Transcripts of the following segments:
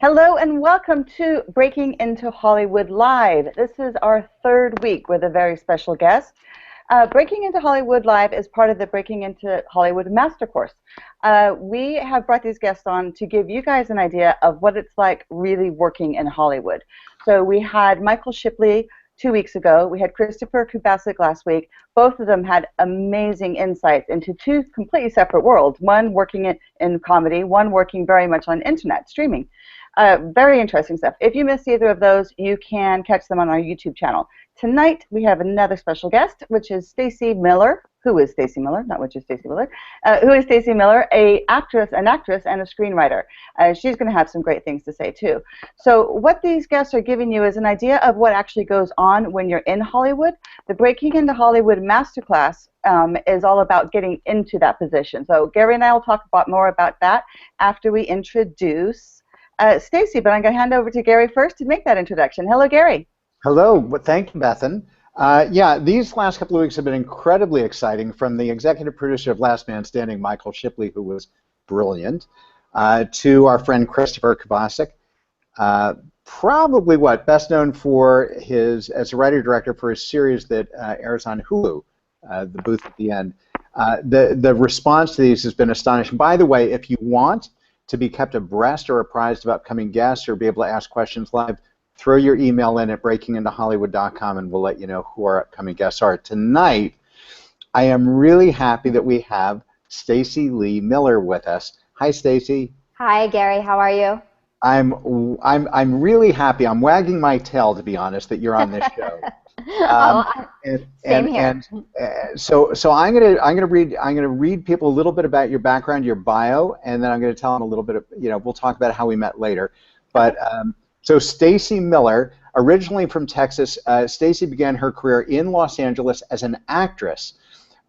Hello and welcome to Breaking into Hollywood Live. This is our third week with a very special guest. Breaking into Hollywood Live is part of the Breaking into Hollywood Master Course. We have brought these guests on to give you guys an idea of what it's like really working in Hollywood. So we had Michael Shipley 2 weeks ago. We had Christopher Kubasik last week. Both of them had amazing insights into two completely separate worlds, one working in comedy, one working very much on internet streaming. Very interesting stuff. If you missed either of those, you can catch them on our YouTube channel. Tonight, we have another special guest, which is Stacey Miller. Who is Stacey Miller? Not which is Stacey Miller. Who is Stacey Miller? An actress and a screenwriter. She's going to have some great things to say, too. So what these guests are giving you is an idea of what actually goes on when you're in Hollywood. The Breaking into Hollywood Masterclass is all about getting into that position. So Gary and I will talk more about that after we introduce Stacey, but I'm going to hand over to Gary first to make that introduction. Hello, Gary. Hello. Well, thank you, Bethan. Yeah, these last couple of weeks have been incredibly exciting, from the executive producer of Last Man Standing, Michael Shipley, who was brilliant, to our friend Christopher Kubasik. Probably best known for as a writer-director for his series that airs on Hulu, The Booth at the End. The response to these has been astonishing. By the way, if you want to be kept abreast or apprised of upcoming guests or be able to ask questions live, throw your email in at breakingintohollywood.com and we'll let you know who our upcoming guests are. Tonight, I am really happy that we have Stacey Lee Miller with us. Hi, Stacey. Hi, Gary. How are you? I'm really happy. I'm wagging my tail, to be honest, that you're on this show. Same here. So I'm gonna read people a little bit about your background, your bio, and then I'm gonna tell them a little bit of, we'll talk about how we met later. But so Stacey Miller, originally from Texas, Stacey began her career in Los Angeles as an actress,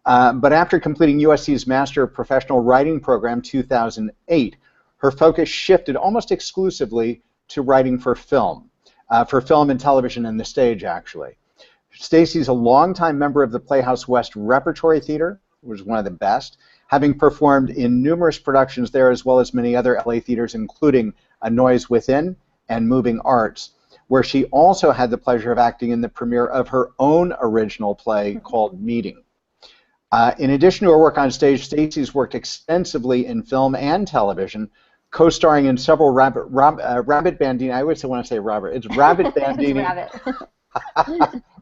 but after completing USC's Master of Professional Writing program 2008, her focus shifted almost exclusively to writing for film and television and the stage, actually. Stacey's a longtime member of the Playhouse West Repertory Theater, which was one of the best, having performed in numerous productions there as well as many other LA theaters, including A Noise Within and Moving Arts, where she also had the pleasure of acting in the premiere of her own original play called Meeting. In addition to her work on stage, Stacey's worked extensively in film and television, co-starring in several Rabbit Bandini. I always want to say Robert. It's Rabbit Bandini.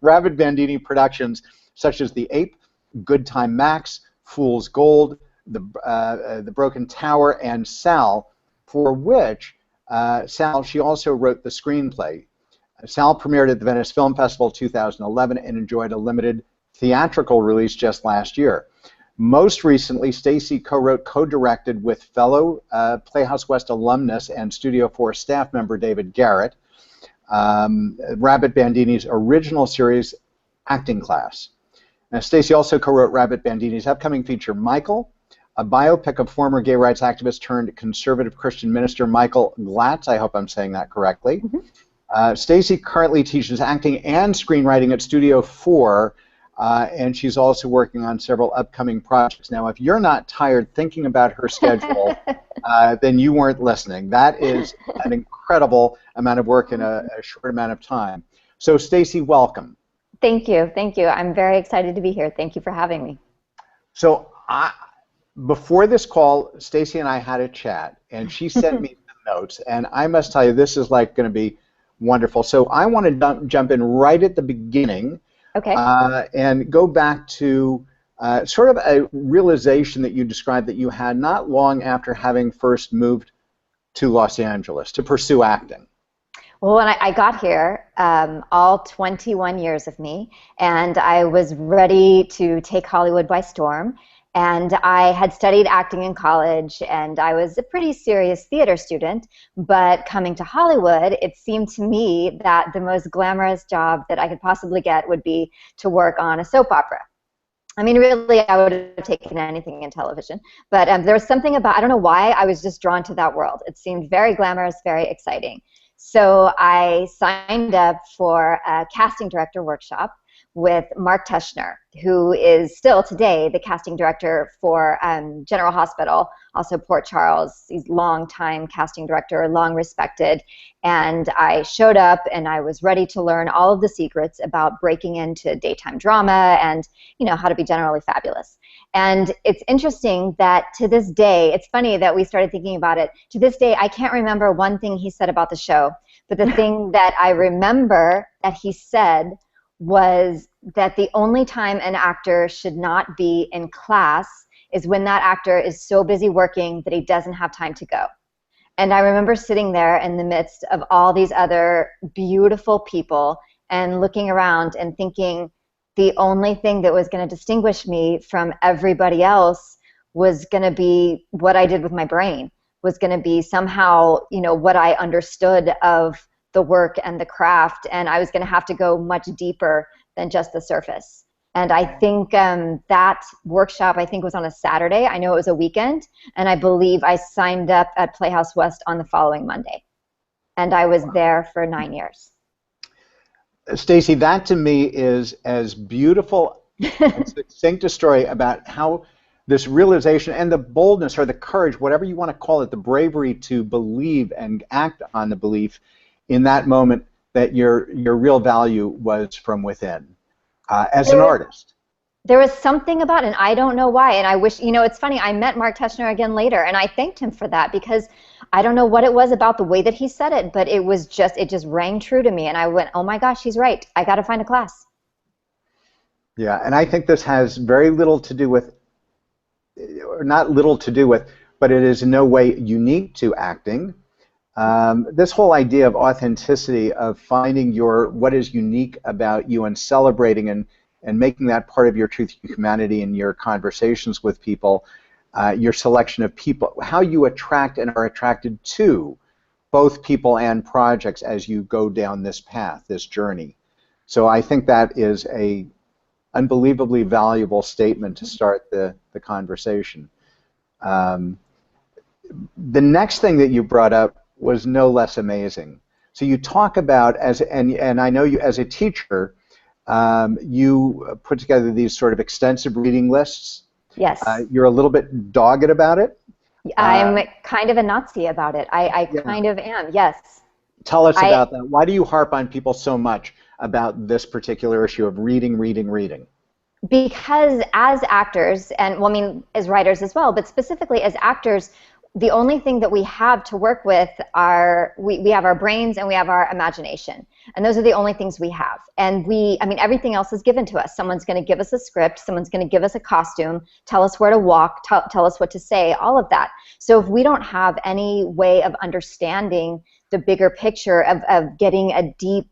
Rabbit Bandini productions such as The Ape, Good Time Max, Fool's Gold, The Broken Tower, and Sal, for which she also wrote the screenplay. Sal premiered at the Venice Film Festival 2011 and enjoyed a limited theatrical release just last year. Most recently, Stacey co-directed with fellow Playhouse West alumnus and Studio 4 staff member David Garrett, Rabbit Bandini's original series, Acting Class. Now, Stacey also co-wrote Rabbit Bandini's upcoming feature, Michael, a biopic of former gay rights activist turned conservative Christian minister Michael Glatz. I hope I'm saying that correctly. Stacey currently teaches acting and screenwriting at Studio 4, and she's also working on several upcoming projects. Now, if you're not tired thinking about her schedule, then you weren't listening. That is an incredible amount of work in a short amount of time. So, Stacey, welcome. Thank you. Thank you. I'm very excited to be here. Thank you for having me. So, before this call, Stacey and I had a chat, and she sent me the notes, and I must tell you, this is going to be wonderful. So, I want to jump in right at the beginning. Okay. And go back to sort of a realization that you described that you had not long after having first moved to Los Angeles to pursue acting. Well, when I got here, all 21 years of me, and I was ready to take Hollywood by storm. And I had studied acting in college, and I was a pretty serious theater student, but coming to Hollywood, it seemed to me that the most glamorous job that I could possibly get would be to work on a soap opera. I mean, really, I would have taken anything in television, but there was something about, I don't know why, I was just drawn to that world. It seemed very glamorous, very exciting. So I signed up for a casting director workshop, with Mark Teschner, who is still today the casting director for General Hospital, also Port Charles. He's long-time casting director, long respected. And I showed up and I was ready to learn all of the secrets about breaking into daytime drama and, you know, how to be generally fabulous. And it's interesting that to this day, it's funny that we started thinking about it. To this day, I can't remember one thing he said about the show, but the thing that I remember that he said was that the only time an actor should not be in class is when that actor is so busy working that he doesn't have time to go. And I remember sitting there in the midst of all these other beautiful people and looking around and thinking the only thing that was going to distinguish me from everybody else was going to be what I did with my brain, was going to be somehow, you know, what I understood of the work and the craft, and I was going to have to go much deeper than just the surface. And I think that workshop, I think, was on a Saturday. I know it was a weekend, and I believe I signed up at Playhouse West on the following Monday. And I was there for 9 years. Stacey, that to me is as beautiful and succinct a story about how this realization and the boldness or the courage, whatever you want to call it, the bravery to believe and act on the belief in that moment that your real value was from within as an artist. There was something about it, and I don't know why, and I wish, you know, it's funny, I met Mark Teschner again later, and I thanked him for that, because I don't know what it was about the way that he said it, but it just rang true to me, and I went, oh my gosh, he's right, I got to find a class. Yeah, and I think this has very little to do with, or not little to do with, but it is in no way unique to acting. This whole idea of authenticity, of finding what is unique about you and celebrating and making that part of your truth, your humanity, in your conversations with people, your selection of people, how you attract and are attracted to both people and projects as you go down this path, this journey. So I think that is a unbelievably valuable statement to start the conversation. The next thing that you brought up was no less amazing. So you talk about, and I know you as a teacher, you put together these sort of extensive reading lists. Yes. You're a little bit dogged about it. I'm kind of a Nazi about it. I Yeah. kind of am, yes. Tell us about that. Why do you harp on people so much about this particular issue of reading, reading, reading? Because as actors, and well, I mean, as writers as well, but specifically as actors, the only thing that we have to work with are, we have our brains and we have our imagination. And those are the only things we have. And I mean, everything else is given to us. Someone's going to give us a script, someone's going to give us a costume, tell us where to walk, tell us what to say, all of that. So if we don't have any way of understanding the bigger picture of getting a deep,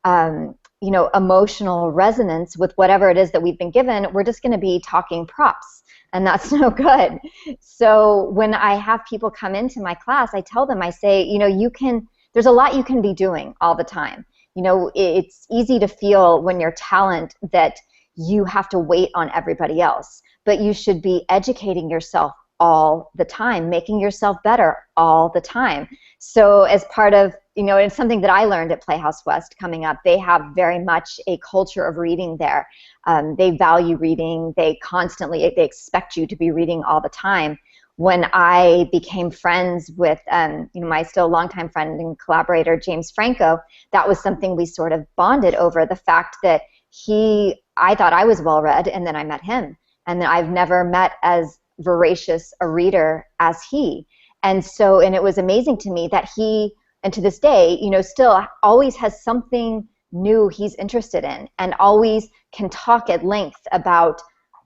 you know, emotional resonance with whatever it is that we've been given, we're just going to be talking props. And that's no good. So when I have people come into my class, I tell them, I say, you know, there's a lot you can be doing all the time. You know, it's easy to feel when you're talent that you have to wait on everybody else, but you should be educating yourself all the time, making yourself better all the time. So as part of, you know, it's something that I learned at Playhouse West coming up. They have very much a culture of reading there. They value reading. They expect you to be reading all the time. When I became friends with, you know, my still longtime friend and collaborator, James Franco, that was something we sort of bonded over, the fact that I thought I was well-read, and then I met him. And then I've never met as voracious a reader as he. And it was amazing to me that he, and to this day, you know, still always has something new he's interested in, and always can talk at length about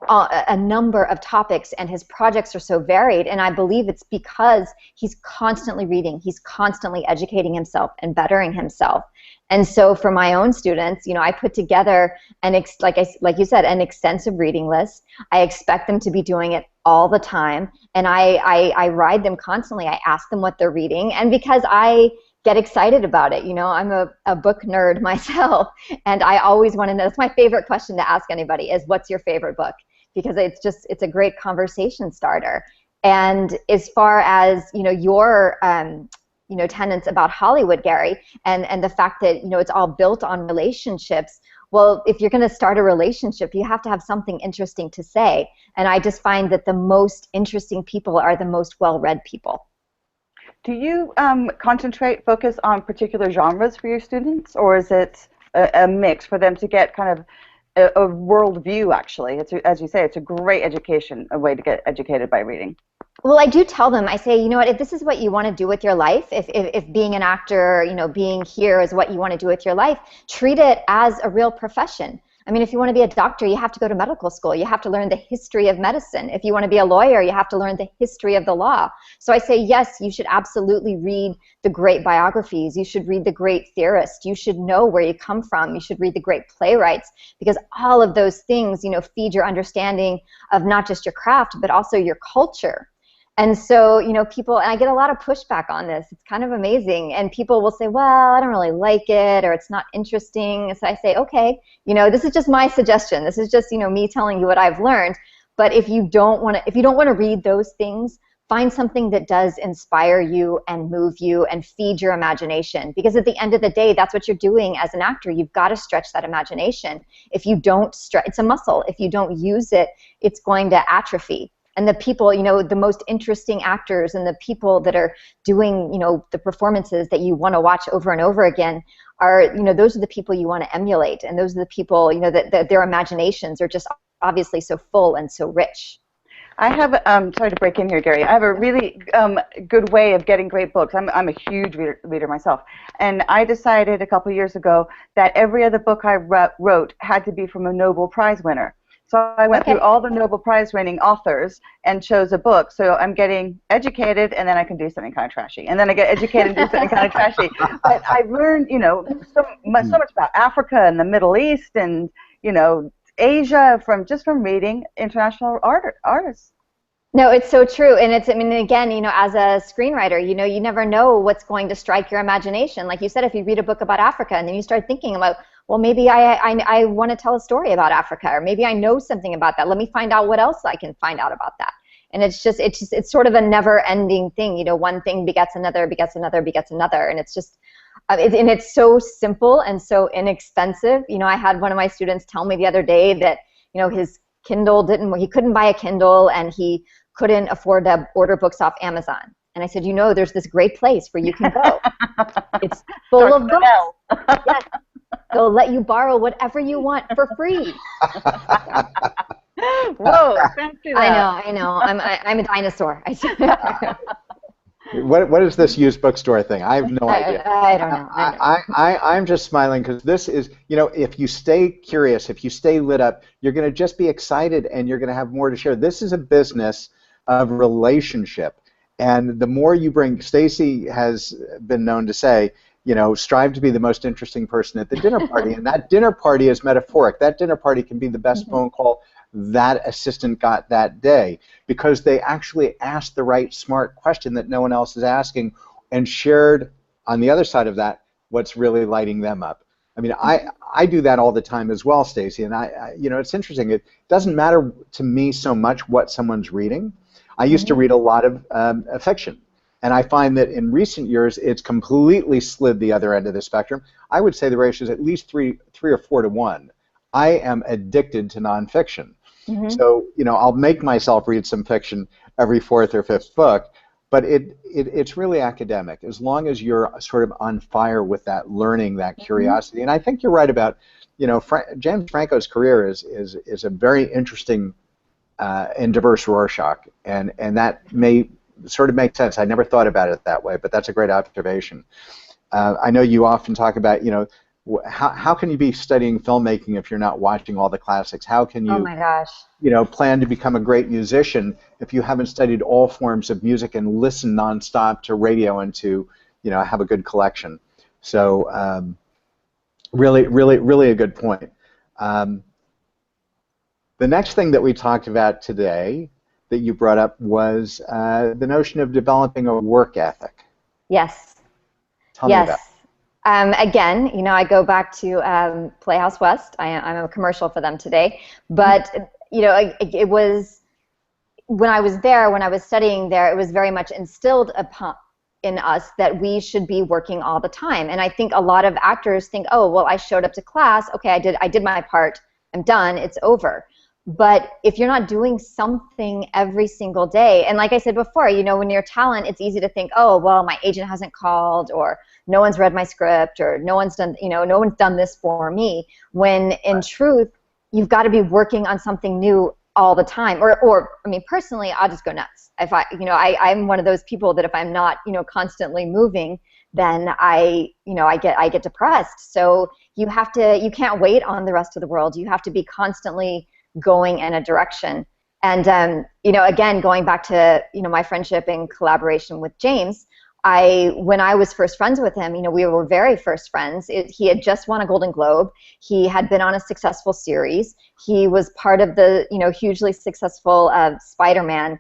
a number of topics, and his projects are so varied. And I believe it's because he's constantly reading, he's constantly educating himself and bettering himself. And so for my own students, you know, I put together like you said, an extensive reading list. I expect them to be doing it all the time, and I ride them constantly. I ask them what they're reading, and because I get excited about it, you know, I'm a book nerd myself, and I always want to know. That's my favorite question to ask anybody, is what's your favorite book? Because it's a great conversation starter. And as far as, you know, your you know, tenets about Hollywood, Gary, and the fact that, you know, it's all built on relationships, well, if you're going to start a relationship, you have to have something interesting to say. And I just find that the most interesting people are the most well-read people. Do you focus on particular genres for your students, or is it a mix for them to get kind of a world view, actually? It's, as you say, it's a great education, a way to get educated by reading. Well, I do tell them, I say, you know what, if this is what you want to do with your life, if being an actor, you know, being here is what you want to do with your life, treat it as a real profession. I mean, if you want to be a doctor, you have to go to medical school. You have to learn the history of medicine. If you want to be a lawyer, you have to learn the history of the law. So I say, yes, you should absolutely read the great biographies. You should read the great theorists. You should know where you come from. You should read the great playwrights, because all of those things, you know, feed your understanding of not just your craft, but also your culture. And so, you know, people, and I get a lot of pushback on this. It's kind of amazing. And people will say, well, I don't really like it, or it's not interesting. So I say, okay, you know, this is just my suggestion. This is just, you know, me telling you what I've learned. But if you don't want to read those things, find something that does inspire you and move you and feed your imagination. Because at the end of the day, that's what you're doing as an actor. You've got to stretch that imagination. If you don't stretch, it's a muscle. If you don't use it, it's going to atrophy. And the people, you know, the most interesting actors and the people that are doing, you know, the performances that you want to watch over and over again are, you know, those are the people you want to emulate. And those are the people, you know, that their imaginations are just obviously so full and so rich. I have, sorry to break in here, Gary. I have a really good way of getting great books. I'm a huge reader myself. And I decided a couple years ago that every other book I wrote had to be from a Nobel Prize winner. So I went through all the Nobel Prize winning authors and chose a book. So I'm getting educated, and then I can do something kind of trashy. And then I get educated and do something kind of trashy. But I learned, you know, so much about Africa and the Middle East and, you know, Asia from reading international artists. No, it's so true. And it's, I mean, again, you know, as a screenwriter, you know, you never know what's going to strike your imagination. Like you said, if you read a book about Africa and then you start thinking about, well, maybe I want to tell a story about Africa, or maybe I know something about that. Let me find out what else I can find out about that. And it's sort of a never-ending thing. You know, one thing begets another, begets another, begets another, and it's just, and it's so simple and so inexpensive. You know, I had one of my students tell me the other day that, you know, his Kindle he couldn't buy a Kindle, and he couldn't afford to order books off Amazon. And I said, you know, there's this great place where you can go. It's full of books. Yes. They'll let you borrow whatever you want for free. Whoa, fancy that. I know. I'm a dinosaur. What is this used bookstore thing? I have no idea. I don't know. I'm just smiling because this is, you know, if you stay curious, if you stay lit up, you're going to just be excited and you're going to have more to share. This is a business of relationship. And the more you bring, Stacey has been known to say, you know, strive to be the most interesting person at the dinner party. And that dinner party is metaphoric. That dinner party can be the best phone call that assistant got that day, because they actually asked the right smart question that no one else is asking and shared on the other side of that what's really lighting them up. I mean, I do that all the time as well, Stacey, and I you know, it's interesting. It doesn't matter to me so much what someone's reading. I used to read a lot of fiction, and I find that in recent years it's completely slid the other end of the spectrum. I would say the ratio is at least three or 4 to 1. I am addicted to nonfiction. So, you know, I'll make myself read some fiction every 4th or 5th book, but it's really academic, as long as you're sort of on fire with that learning, that curiosity. And I think you're right about, you know, James Franco's career is a very interesting and diverse Rorschach, and that may sort of make sense. I never thought about it that way, but that's a great observation. I know you often talk about, you know, how can you be studying filmmaking if you're not watching all the classics? How can you, oh my gosh, you know, plan to become a great musician if you haven't studied all forms of music and listen nonstop to radio and to, you know, have a good collection? So really a good point. The next thing that we talked about today that you brought up was the notion of developing a work ethic. Yes. Tell me about it. Again, you know, I go back to Playhouse West. I'm a commercial for them today. But, you know, it was, when I was there, when I was studying there, it was very much instilled upon in us that we should be working all the time. And I think a lot of actors think, oh, well, I showed up to class, okay, I did my part, I'm done, it's over. But if you're not doing something every single day, and like I said before, you know, when you're talent, it's easy to think, oh, well, my agent hasn't called, or no one's read my script, or no one's done, you know, no one's done this for me. When in truth, you've got to be working on something new all the time. Or I mean, personally, I'll just go nuts. If I'm one of those people that if I'm not, you know, constantly moving, then I get depressed. So you can't wait on the rest of the world. You have to be constantly going in a direction. And you know, again, going back to, you know, my friendship and collaboration with James, when I was first friends with him, you know, we were very first friends. He had just won a Golden Globe. He had been on a successful series. He was part of the, you know, hugely successful Spider-Man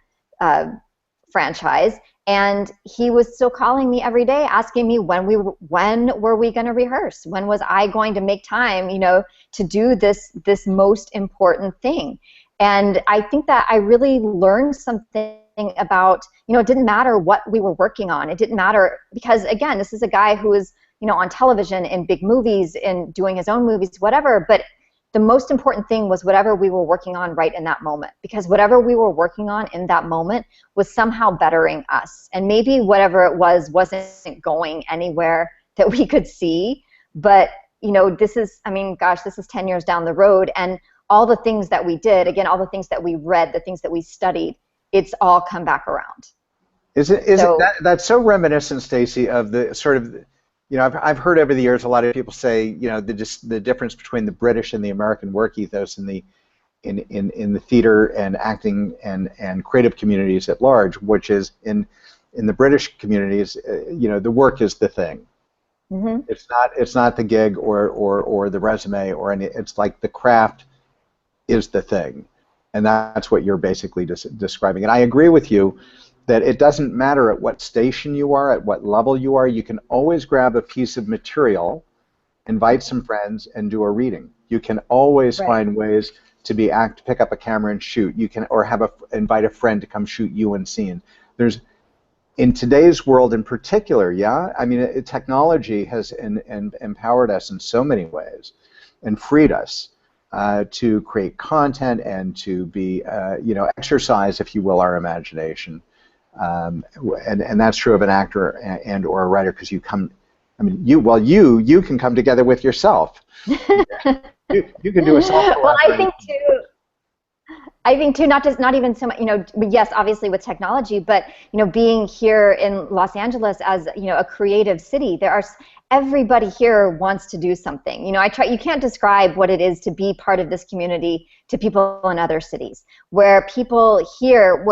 franchise. And he was still calling me every day, asking me when were we going to rehearse? When was I going to make time, you know, to do this most important thing? And I think that I really learned something about, you know, it didn't matter what we were working on. It didn't matter because, again, this is a guy who is, you know, on television in big movies and doing his own movies, whatever. But the most important thing was whatever we were working on right in that moment, because whatever we were working on in that moment was somehow bettering us. And maybe whatever it wasn't going anywhere that we could see. But, you know, this is 10 years down the road. And all the things that we did, again, all the things that we read, the things that we studied, it's all come back around. That's so reminiscent, Stacey, of the sort of, you know, I've heard over the years a lot of people say, you know, the difference between the British and the American work ethos in the theater and acting and creative communities at large, which is in the British communities, you know, the work is the thing. Mm-hmm. It's not the gig or the resume or any. It's like the craft is the thing, and that's what you're basically describing. And I agree with you that it doesn't matter at what station you are, at what level you are, you can always grab a piece of material, invite some friends, and do a reading. You can always find ways to pick up a camera and shoot. You can, or invite a friend to come shoot you in scene. In today's world in particular, I mean, technology has empowered us in so many ways and freed us to create content and to be, you know, exercise, if you will, our imagination. And that's true of an actor and or a writer, because you can come together with yourself. you can do a self-collaboration. Well, I think too, not even so much, you know, yes, obviously with technology, but, you know, being here in Los Angeles as, you know, a creative city, everybody here wants to do something. You know, you can't describe what it is to be part of this community to people in other cities. Where people here,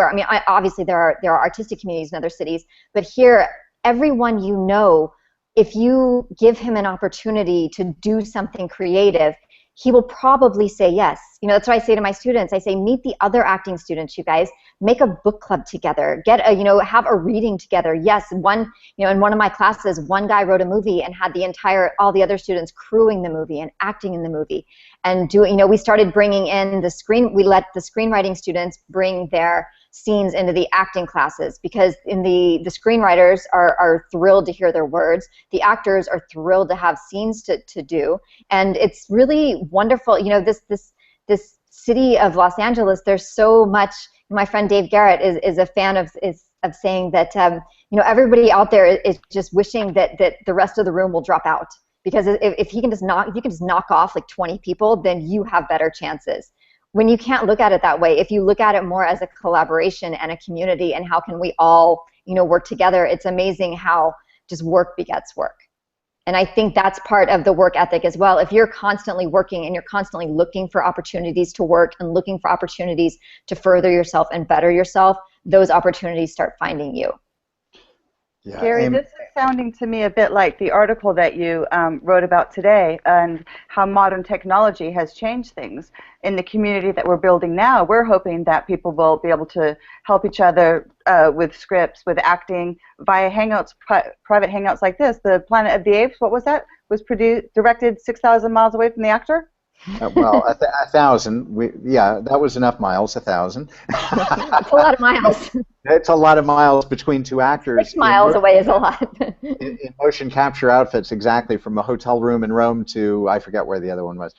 obviously there are artistic communities in other cities, but here, everyone you know, if you give him an opportunity to do something creative, he will probably say yes. You know, that's what I say to my students. I say, meet the other acting students, you guys. Make a book club together. Have a reading together. Yes, in one of my classes, one guy wrote a movie and had all the other students crewing the movie and acting in the movie. And we started bringing in we let the screenwriting students bring their scenes into the acting classes, because the screenwriters are thrilled to hear their words. The actors are thrilled to have scenes to do. And it's really wonderful. You know, this city of Los Angeles, there's so much. My friend Dave Garrett is a fan of saying that you know, everybody out there is just wishing that the rest of the room will drop out, because if you can just knock off like 20 people, then you have better chances. When you can't look at it that way, if you look at it more as a collaboration and a community and how can we all, you know, work together, it's amazing how just work begets work. And I think that's part of the work ethic as well. If you're constantly working and you're constantly looking for opportunities to work and looking for opportunities to further yourself and better yourself, those opportunities start finding you. Yeah, Gary, this is sounding to me a bit like the article that you wrote about today, and how modern technology has changed things in the community that we're building now. We're hoping that people will be able to help each other with scripts, with acting, via hangouts, private hangouts like this. The Planet of the Apes, what was that? Was directed 6,000 miles away from the actor? Well, 1,000. Yeah, that was enough miles. 1,000. That's a lot of miles. It's a lot of miles between two actors. 6 miles away is a lot. In motion capture outfits, exactly, from a hotel room in Rome to, I forget where the other one was.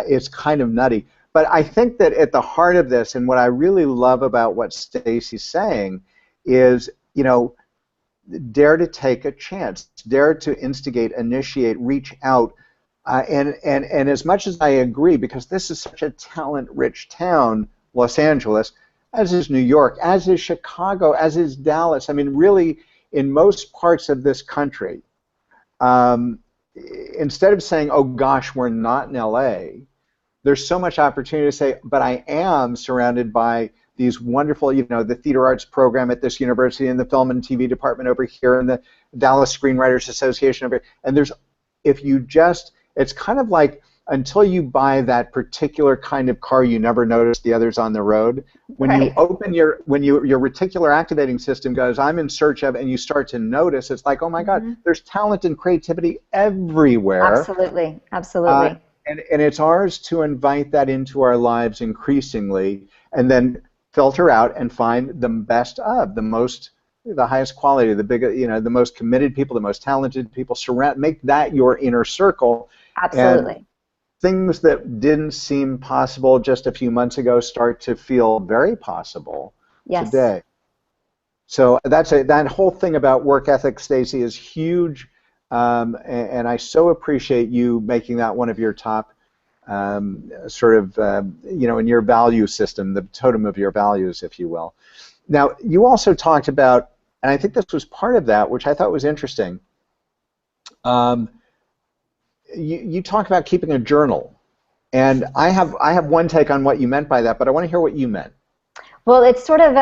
It's kind of nutty. But I think that at the heart of this, and what I really love about what Stacey's saying, is, dare to take a chance, dare to instigate, initiate, reach out. And as much as I agree, because this is such a talent-rich town, Los Angeles, as is New York, as is Chicago, as is Dallas. I mean, really, in most parts of this country, instead of saying, oh gosh, we're not in LA, there's so much opportunity to say, but I am surrounded by these wonderful, the theater arts program at this university, and the film and TV department over here, and the Dallas Screenwriters Association over here. And it's kind of like, until you buy that particular kind of car, you never notice the others on the road. When Right. you open your reticular activating system goes, I'm in search of, and you start to notice, it's like, oh my God, there's talent and creativity everywhere. Absolutely, absolutely. And it's ours to invite that into our lives increasingly, and then filter out and find the best of, the highest quality, the most committed people, the most talented people. Make that your inner circle. Absolutely. And things that didn't seem possible just a few months ago start to feel very possible today. So that whole thing about work ethic, Stacey, is huge, and I so appreciate you making that one of your top in your value system, the totem of your values, if you will. Now, you also talked about, and I think this was part of that, which I thought was interesting. You talk about keeping a journal, and I have one take on what you meant by that, but I want to hear what you meant. Well, it's sort of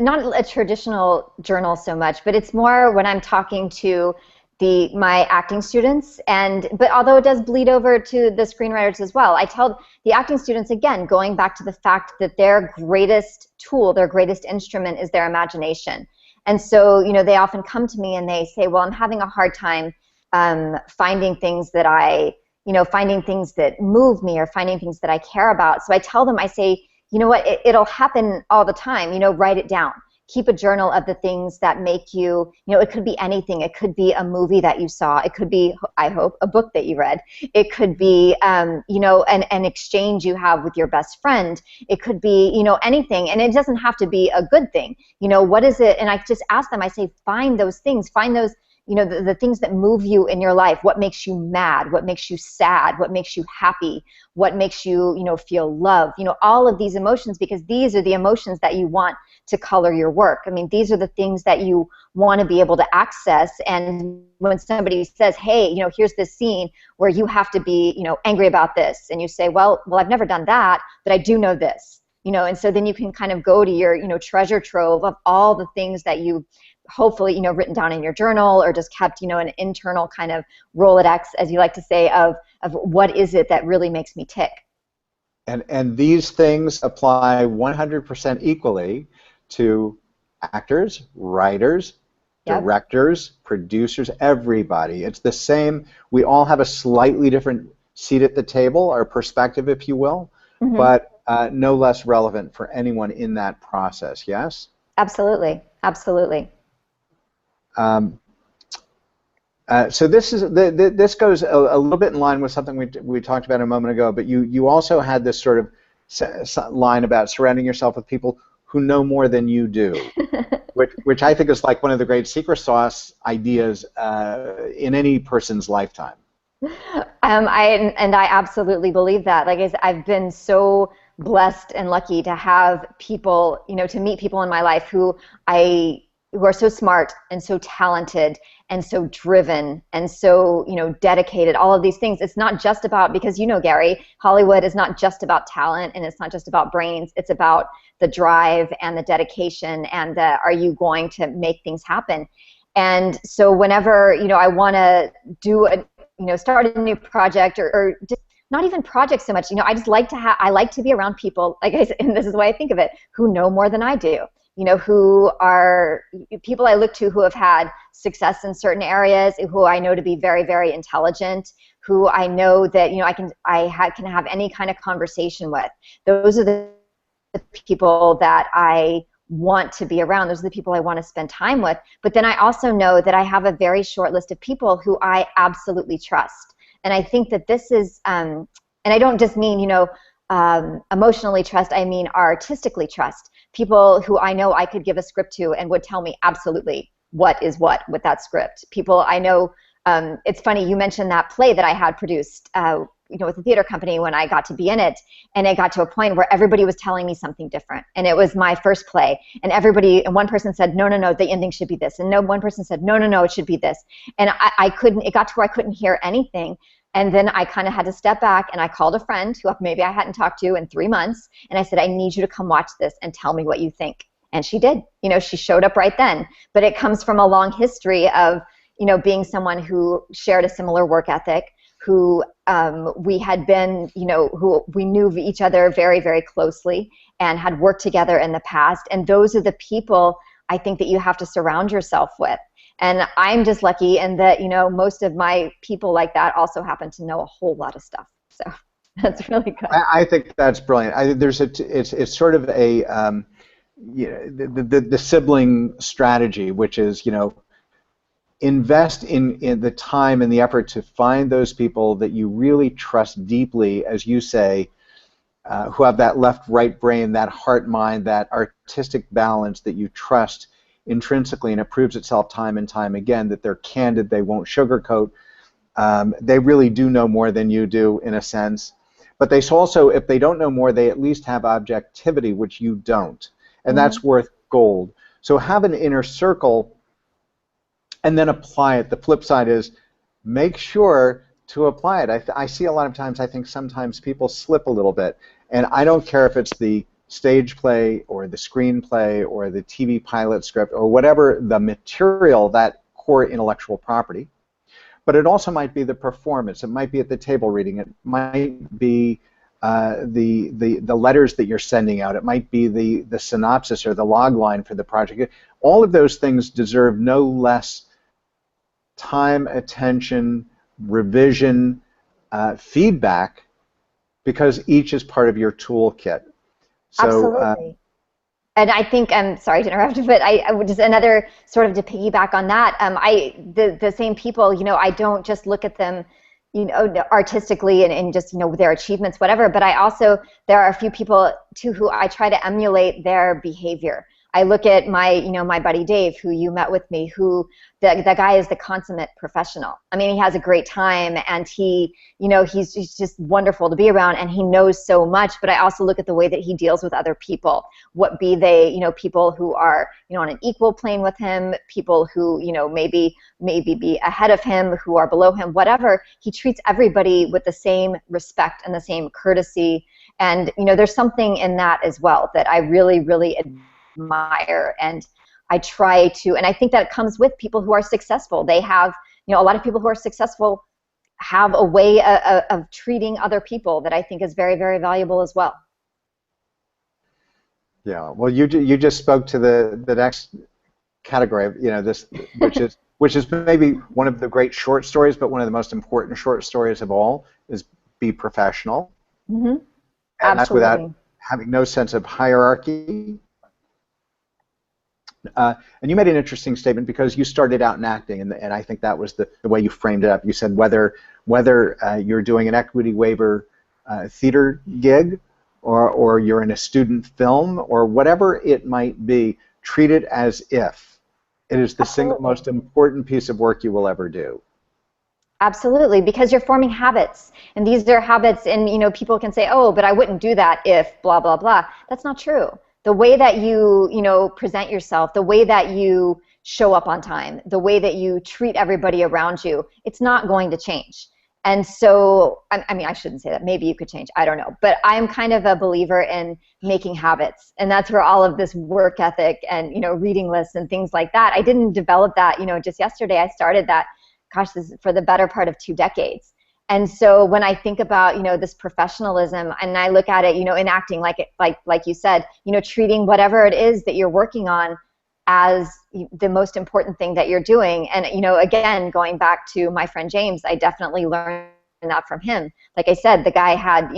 not a traditional journal so much, but it's more when I'm talking to my acting students, but although it does bleed over to the screenwriters as well, I tell the acting students, again, going back to the fact that their greatest tool, their greatest instrument is their imagination. And so, they often come to me and they say, well, I'm having a hard time finding things that finding things that move me, or finding things that I care about. So I tell them, I say, you know what, it'll happen all the time, write it down. Keep a journal of the things that make you, it could be anything. It could be a movie that you saw. It could be, I hope, a book that you read. It could be, an exchange you have with your best friend. It could be, anything. And it doesn't have to be a good thing. What is it? And I just ask them, I say, find those things. Find those, the things that move you in your life. What makes you mad? What makes you sad? What makes you happy? What makes you, feel love? All of these emotions, because these are the emotions that you want to color your work. I mean, these are the things that you want to be able to access. And when somebody says, hey, here's this scene where you have to be, angry about this, and you say, well, I've never done that, but I do know this, and so then you can kind of go to your, treasure trove of all the things that you hopefully, written down in your journal, or just kept, an internal kind of Rolodex, as you like to say, of what is it that really makes me tick. And these things apply 100% equally to actors, writers, directors, producers, everybody. It's the same. We all have a slightly different seat at the table, or perspective, if you will, but no less relevant for anyone in that process, yes? Absolutely, absolutely. So this goes a little bit in line with something we talked about a moment ago, but you also had this sort of line about surrounding yourself with people who know more than you do, which I think is like one of the great secret sauce ideas in any person's lifetime. I absolutely believe that. Like, I've been so blessed and lucky to have people, to meet people in my life who are so smart and so talented and so driven and so, dedicated, all of these things. It's not just about, because, Gary, Hollywood is not just about talent, and it's not just about brains. It's about the drive and the dedication and are you going to make things happen? And so whenever, I want to start a new project, or just not even projects so much, I just like I like to be around people, like I said, and this is the way I think of it, who know more than I do. Who are people I look to who have had success in certain areas, who I know to be very, very intelligent, who I know that, you know, can have any kind of conversation with. Those are the people that I want to be around. Those are the people I want to spend time with. But then I also know that I have a very short list of people who I absolutely trust. And I think that this is, and I don't just mean, you know, emotionally trust, I mean artistically trust. People who I know I could give a script to and would tell me absolutely what is what with that script. People I know, it's funny, you mentioned that play that I had produced, you know, with the theater company when I got to be in it, and it got to a point where everybody was telling me something different. And it was my first play, and one person said, no, the ending should be this. And one person said, no, it should be this. And I couldn't, it got to where I couldn't hear anything. And then I kind of had to step back, and I called a friend who maybe I hadn't talked to in 3 months, and I said, I need you to come watch this and tell me what you think. And she did. You know, she showed up right then. But it comes from a long history of, you know, being someone who shared a similar work ethic, who we had been, you know, who we knew each other very, very closely and had worked together in the past. And those are the people I think that you have to surround yourself with. And I'm just lucky in that, you know, most of my people like that also happen to know a whole lot of stuff. So that's really good. I think that's brilliant. It's sort of a you know, the sibling strategy, which is, you know, invest in the time and the effort to find those people that you really trust deeply, as you say, who have that left-right brain, that heart-mind, that artistic balance that you trust intrinsically, and it proves itself time and time again that they're candid, they won't sugarcoat, they really do know more than you do in a sense. But they also, if they don't know more, they at least have objectivity, which you don't. And that's worth gold. So have an inner circle and then apply it. The flip side is make sure to apply it. I see a lot of times, I think sometimes people slip a little bit. And I don't care if it's the stage play or the screenplay or the TV pilot script or whatever the material, that core intellectual property. But it also might be the performance. It might be at the table reading. It might be the letters that you're sending out. It might be the synopsis or the log line for the project. All of those things deserve no less time, attention, revision, feedback, because each is part of your toolkit. So, absolutely. And I think, I'm sorry to interrupt, but I would just another sort of to piggyback on that. The same people, you know, I don't just look at them, you know, artistically and just, you know, their achievements, whatever. But there are a few people too who I try to emulate their behavior. I look at my buddy Dave, who you met with me, who the guy is the consummate professional. I mean, he has a great time, and he's just wonderful to be around, and he knows so much. But I also look at the way that he deals with other people, what be they, you know, people who are, you know, on an equal plane with him, people who, you know, maybe be ahead of him, who are below him, whatever. He treats everybody with the same respect and the same courtesy. And, you know, there's something in that as well that I really, really admire, and I try to, and I think that it comes with people who are successful. They have, you know, a lot of people who are successful have a way of treating other people that I think is very, very valuable as well. Yeah, well, you just spoke to the next category of, you know, this, which is maybe one of the great short stories, but one of the most important short stories of all is be professional. Mm-hmm. And absolutely. that's without having no sense of hierarchy. And you made an interesting statement because you started out in acting, and I think that was the way you framed it up. You said whether you're doing an equity waiver theater gig or you're in a student film or whatever it might be, treat it as if it is the single most important piece of work you will ever do. Absolutely, because you're forming habits, and these are habits, and, you know, people can say, oh, but I wouldn't do that if blah, blah, blah. That's not true. The way that you know, present yourself, the way that you show up on time, the way that you treat everybody around you, it's not going to change. And so, I mean, I shouldn't say that. Maybe you could change. I don't know. But I'm kind of a believer in making habits. And that's where all of this work ethic and, you know, reading lists and things like that, I didn't develop that, you know, just yesterday. I started that, gosh, this is for the better part of 2 decades. And so when I think about, you know, this professionalism, and I look at it, you know, in acting, like you said, you know, treating whatever it is that you're working on as the most important thing that you're doing. And, you know, again, going back to my friend James, I definitely learned that from him. Like I said, the guy had,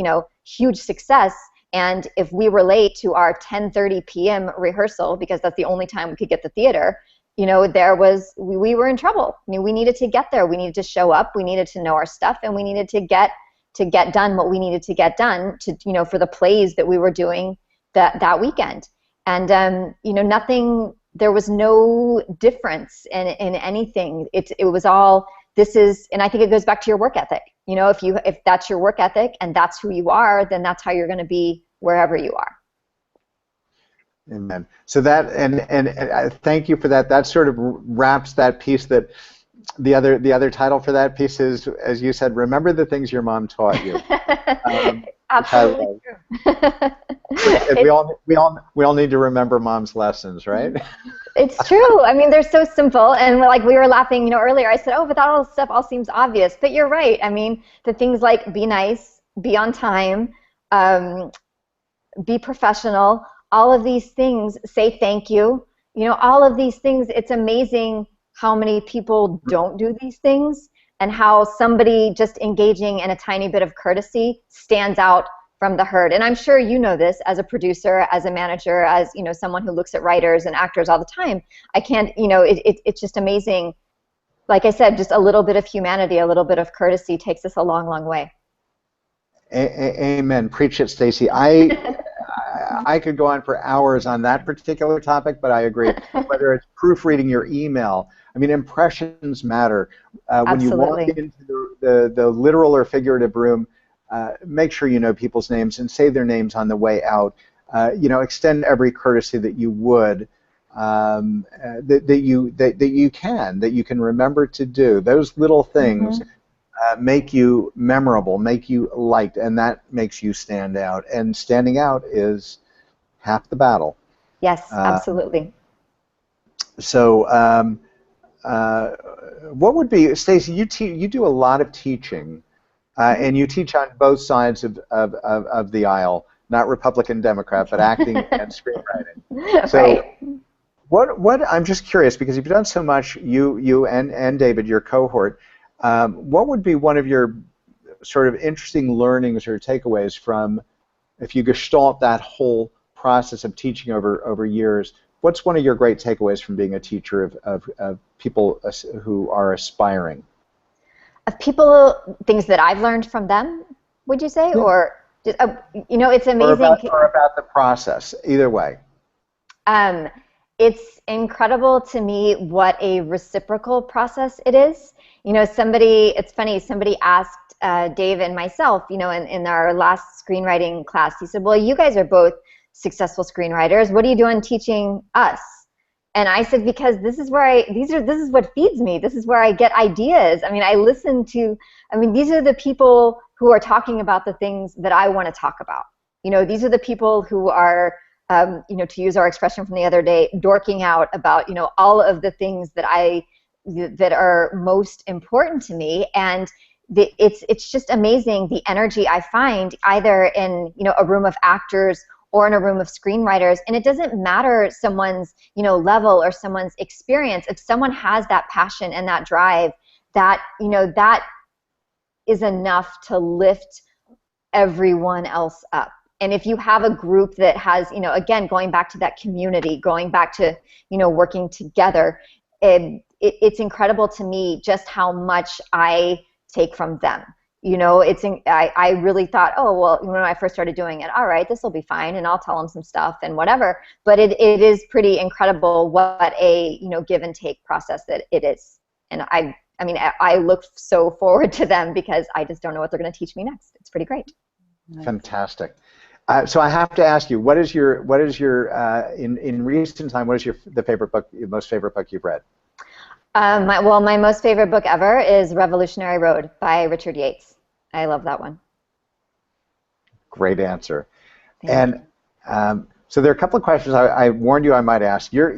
huge success. And if we were late to our 10:30 p.m. rehearsal, because that's the only time we could get the theater, we were in trouble. I mean, we needed to get there. We needed to show up. We needed to know our stuff, and we needed to get done what we needed to get done to, for the plays that we were doing that weekend. And, there was no difference in anything. It was all, and I think it goes back to your work ethic. If that's your work ethic and that's who you are, then that's how you're going to be wherever you are. Amen. So that, and thank you for that. That sort of wraps that piece. That the other title for that piece is, as you said, remember the things your mom taught you. Absolutely true. we all need to remember mom's lessons, right? It's true. I mean, they're so simple, and like we were laughing, earlier. I said, "Oh, but that all stuff all seems obvious," but you're right. I mean, the things like be nice, be on time, be professional. All of these things, say thank you. All of these things. It's amazing how many people don't do these things, and how somebody just engaging in a tiny bit of courtesy stands out from the herd. And I'm sure you know this as a producer, as a manager, as someone who looks at writers and actors all the time. I can't, it's just amazing. Like I said, just a little bit of humanity, a little bit of courtesy takes us a long, long way. Amen. Preach it, Stacey. I could go on for hours on that particular topic, but I agree. Whether it's proofreading your email, I mean, impressions matter. When you walk into the literal or figurative room, make sure you know people's names and say their names on the way out. Extend every courtesy that you would, that you can remember to do. Those little things make you memorable, make you liked, and that makes you stand out. And standing out is half the battle. Yes, absolutely. So, what would be, Stacey? You do a lot of teaching, and you teach on both sides of the aisle, not Republican, Democrat, but acting and screenwriting. So, right. What I'm just curious, because you've done so much, you and David, your cohort. What would be one of your sort of interesting learnings or takeaways from, if you gestalt that whole process of teaching over years? What's one of your great takeaways from being a teacher of people who are aspiring? Of people, things that I've learned from them, would you say? Yeah. Or, just, it's amazing. Or about the process, either way. It's incredible to me what a reciprocal process it is. It's funny, somebody asked Dave and myself, in our last screenwriting class, he said, well, you guys are both successful screenwriters. What are you doing teaching us? And I said, because this is what feeds me. This is where I get ideas. I mean, these are the people who are talking about the things that I want to talk about. These are the people who are, to use our expression from the other day, dorking out about, all of the things that are most important to me. And it's just amazing the energy I find either in, a room of actors or in a room of screenwriters. And it doesn't matter someone's, level or someone's experience. If someone has that passion and that drive, that is enough to lift everyone else up. And if you have a group that has, again, going back to that community, going back to, working together, it's incredible to me just how much I take from them. I really thought, oh, well, when I first started doing it, all right, this will be fine, and I'll tell them some stuff and whatever. But it is pretty incredible what a, give and take process that it is. And I look so forward to them because I just don't know what they're going to teach me next. It's pretty great. Fantastic. So I have to ask you, what is your in recent time, what is your most favorite book you've read? My most favorite book ever is Revolutionary Road by Richard Yates. I love that one. Great answer. And so there are a couple of questions I warned you I might ask. What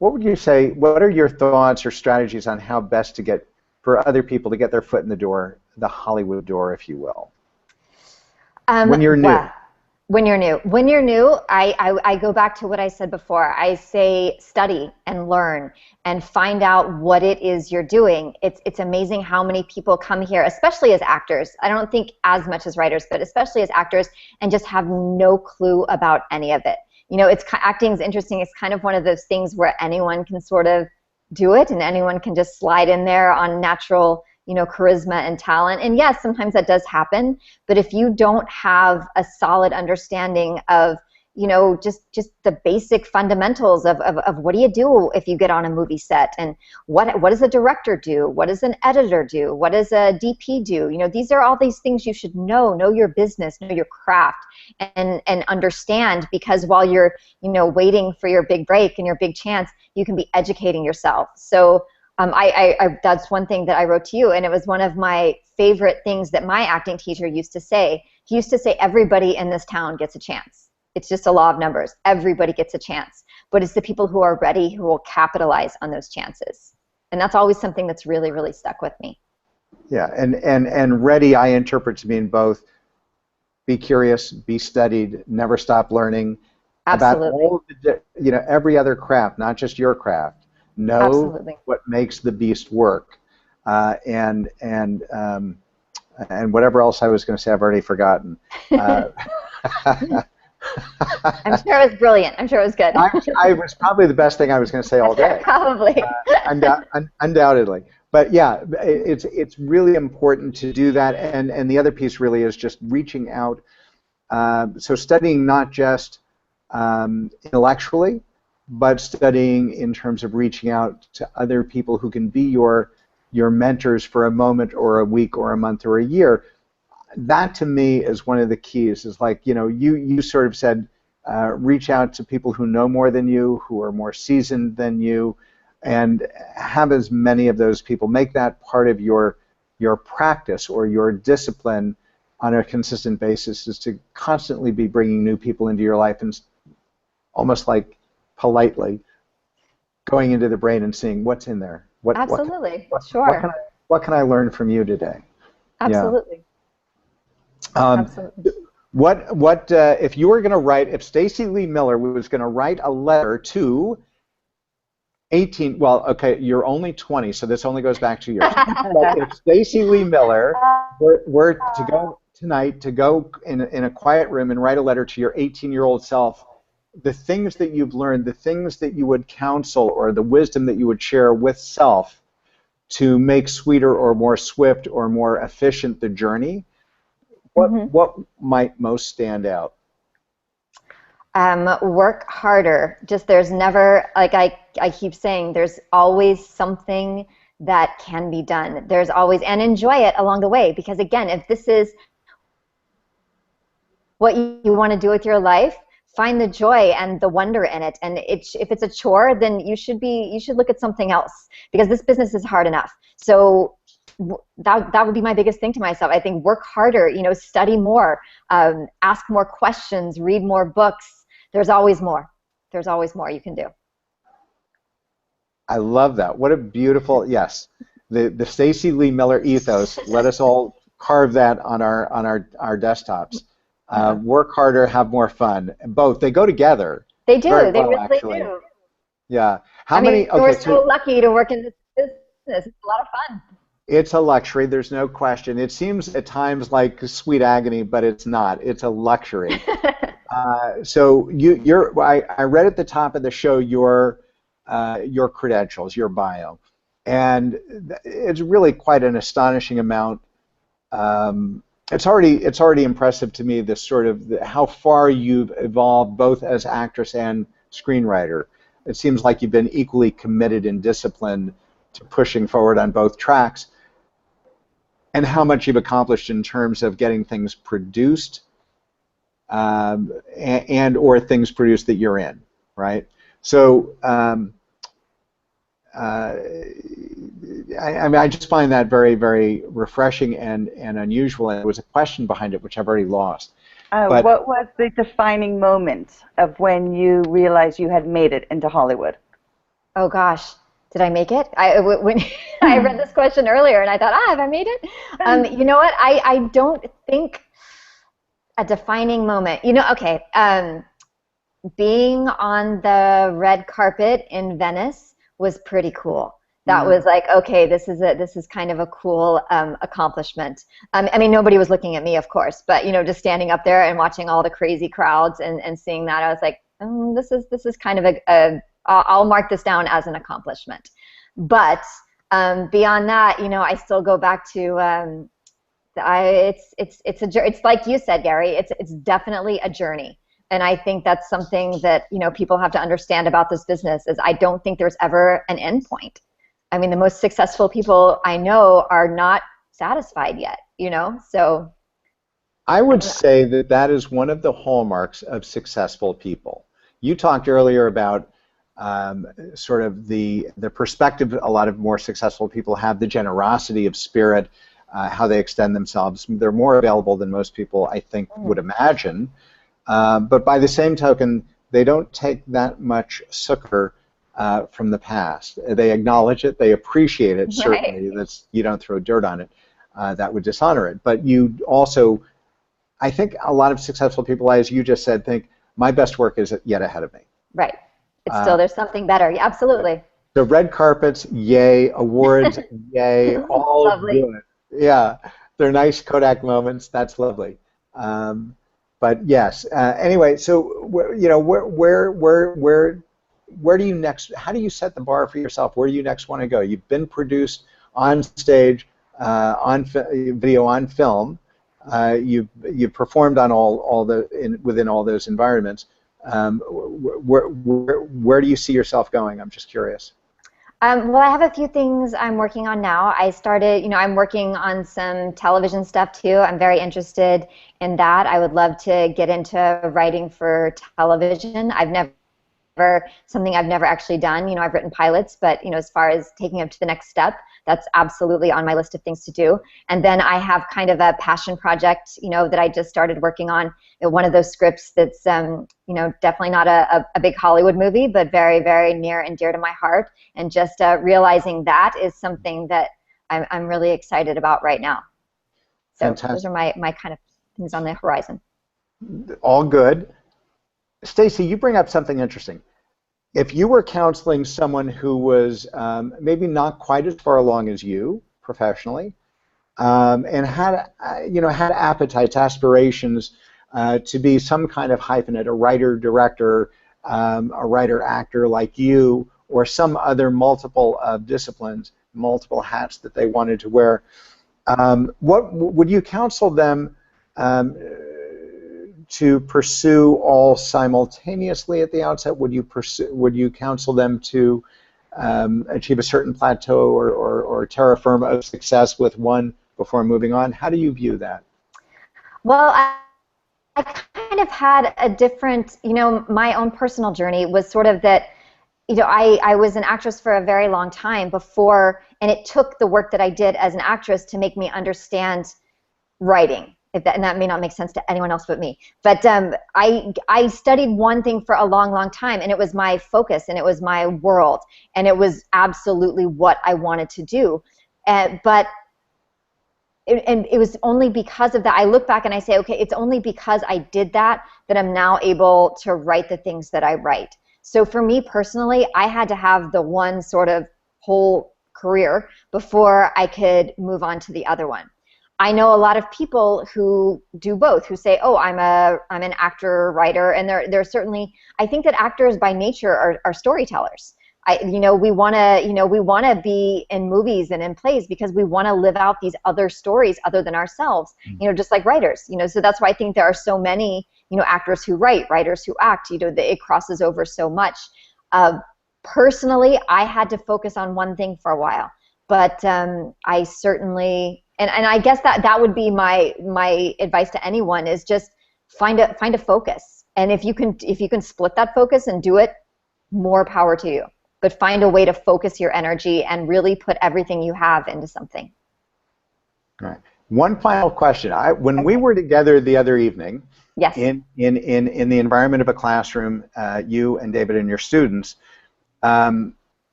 would you say, what are your thoughts or strategies on how best to get, for other people to get their foot in the door, the Hollywood door, if you will? When you're new. When you're new, I go back to what I said before. I say study and learn and find out what it is you're doing. It's amazing how many people come here, especially as actors. I don't think as much as writers, but especially as actors, and just have no clue about any of it. You know, acting is interesting. It's kind of one of those things where anyone can sort of do it, and anyone can just slide in there on natural, you know, charisma and talent. And yes, sometimes that does happen, but if you don't have a solid understanding of, you know, just the basic fundamentals of what do you do if you get on a movie set, and what does a director do, what does an editor do, what does a DP do, you know, these are all these things you should know your business, know your craft, and understand, because while you're, you know, waiting for your big break and your big chance, you can be educating yourself. So that's one thing that I wrote to you, and it was one of my favorite things that my acting teacher used to say. He used to say, everybody in this town gets a chance. It's just a law of numbers. Everybody gets a chance. But it's the people who are ready who will capitalize on those chances. And that's always something that's really, really stuck with me. Yeah, and ready I interpret to mean both be curious, be studied, never stop learning. Absolutely. About all of the, you know, every other craft, not just your craft. Know Absolutely. what makes the beast work, and whatever else I was going to say, I've already forgotten. I'm sure it was brilliant. I'm sure it was good. I was probably the best thing I was going to say all day. Probably. Undoubtedly. But yeah, it's really important to do that, and the other piece really is just reaching out. So studying not just intellectually, but studying in terms of reaching out to other people who can be your mentors for a moment or a week or a month or a year. That to me is one of the keys. Is like, you know, you sort of said, reach out to people who know more than you, who are more seasoned than you, and have as many of those people. Make that part of your practice or your discipline on a consistent basis, is to constantly be bringing new people into your life, and almost like politely going into the brain and seeing what's in there. Absolutely. Sure. What can I learn from you today? Absolutely. Yeah. Absolutely. What if you were going to write, if Stacey Lee Miller was going to write a letter to 18, well, okay, you're only 20, so this only goes back 2 years. But if Stacey Lee Miller were to go tonight, to go in a quiet room and write a letter to your 18-year-old self, the things that you've learned, the things that you would counsel, or the wisdom that you would share with self to make sweeter or more swift or more efficient the journey, what might most stand out? Work harder. Just there's never, like I keep saying, there's always something that can be done. There's always, and enjoy it along the way, because again, if this is what you want to do with your life, find the joy and the wonder in it. And if it's a chore, then you should look at something else, because this business is hard enough. So that would be my biggest thing to myself. I think work harder, you know, study more, ask more questions, read more books. There's always more. There's always more you can do. I love that. What a beautiful, yes. The Stacey Lee Miller ethos. Let us all carve that on our desktops. Work harder, have more fun. Both, they go together. They do. Very they well, really actually. do. Yeah. I mean, we're so lucky to work in this business. It's a lot of fun. It's a luxury. There's no question. It seems at times like sweet agony, but it's not. It's a luxury. So I read at the top of the show your credentials, your bio, and it's really quite an astonishing amount. It's already impressive to me, this sort of how far you've evolved both as actress and screenwriter. It seems like you've been equally committed and disciplined to pushing forward on both tracks, and how much you've accomplished in terms of getting things produced and or things produced that you're in, right? So I just find that very, very refreshing and unusual. And there was a question behind it, which I've already lost. What was the defining moment of when you realized you had made it into Hollywood? Oh gosh, did I make it? When I read this question earlier, and I thought, have I made it? You know what? I don't think. A defining moment. You know, okay, being on the red carpet in Venice was pretty cool. That was like, okay, this is kind of a cool accomplishment. I mean, nobody was looking at me, of course, but you know, just standing up there and watching all the crazy crowds and seeing that, I was like, this is kind of I'll mark this down as an accomplishment. But beyond that, you know, I still go back to it's like you said, Gary. It's definitely a journey. And I think that's something that, you know, people have to understand about this business is I don't think there's ever an end point. I mean, the most successful people I know are not satisfied yet, you know, so. I would say that that is one of the hallmarks of successful people. You talked earlier about sort of the perspective a lot of more successful people have, the generosity of spirit, how they extend themselves. They're more available than most people, I think, would imagine. But by the same token, they don't take that much succor from the past. They acknowledge it, they appreciate it, certainly. Right. You don't throw dirt on it. That would dishonor it. But you also, I think a lot of successful people, as you just said, think, my best work is yet ahead of me. Right. It's still, there's something better. Yeah, absolutely. The red carpets, yay. Awards, yay. All lovely. Good. Yeah. They're nice Kodak moments. That's lovely. But yes. Anyway, so you know, where do you next? How do you set the bar for yourself? Where do you next want to go? You've been produced on stage, on video, on film. You've performed on within all those environments. Where do you see yourself going? I'm just curious. Well, I have a few things I'm working on now. I started, you know, I'm working on some television stuff too. I'm very interested in that. I would love to get into writing for television. Something I've never actually done. You know, I've written pilots, but you know, as far as taking it to the next step, that's absolutely on my list of things to do. And then I have kind of a passion project, you know, that I just started working on. One of those scripts that's, you know, definitely not a big Hollywood movie, but very, very near and dear to my heart. And just realizing that is something that I'm really excited about right now. So fantastic. Those are my kind of things on the horizon. All good. Stacey, you bring up something interesting. If you were counseling someone who was maybe not quite as far along as you professionally, and had appetites, aspirations to be some kind of hyphenate, a writer, director, a writer, actor like you, or some other multiple disciplines, multiple hats that they wanted to wear, what would you counsel them to pursue all simultaneously at the outset? Would you counsel them to achieve a certain plateau or terra firma of success with one before moving on? How do you view that? Well, I kind of had a different, you know, my own personal journey was sort of that, you know, I was an actress for a very long time before, and it took the work that I did as an actress to make me understand writing. And that may not make sense to anyone else but me. But I studied one thing for a long, long time, and it was my focus, and it was my world, and it was absolutely what I wanted to do. But it was only because of that. I look back and I say, okay, it's only because I did that I'm now able to write the things that I write. So for me personally, I had to have the one sort of whole career before I could move on to the other one. I know a lot of people who do both, who say, "Oh, I'm an actor, writer," and they're certainly. I think that actors by nature are storytellers. We want to be in movies and in plays because we want to live out these other stories other than ourselves. You know, just like writers. You know, so that's why I think there are so many, you know, actors who write, writers who act. You know, it crosses over so much. Personally, I had to focus on one thing for a while, but I certainly. And I guess that would be my advice to anyone is just find a focus. And if you can split that focus and do it, more power to you. But find a way to focus your energy and really put everything you have into something. All right. One final question. When we were together the other evening, yes, in the environment of a classroom, you and David and your students,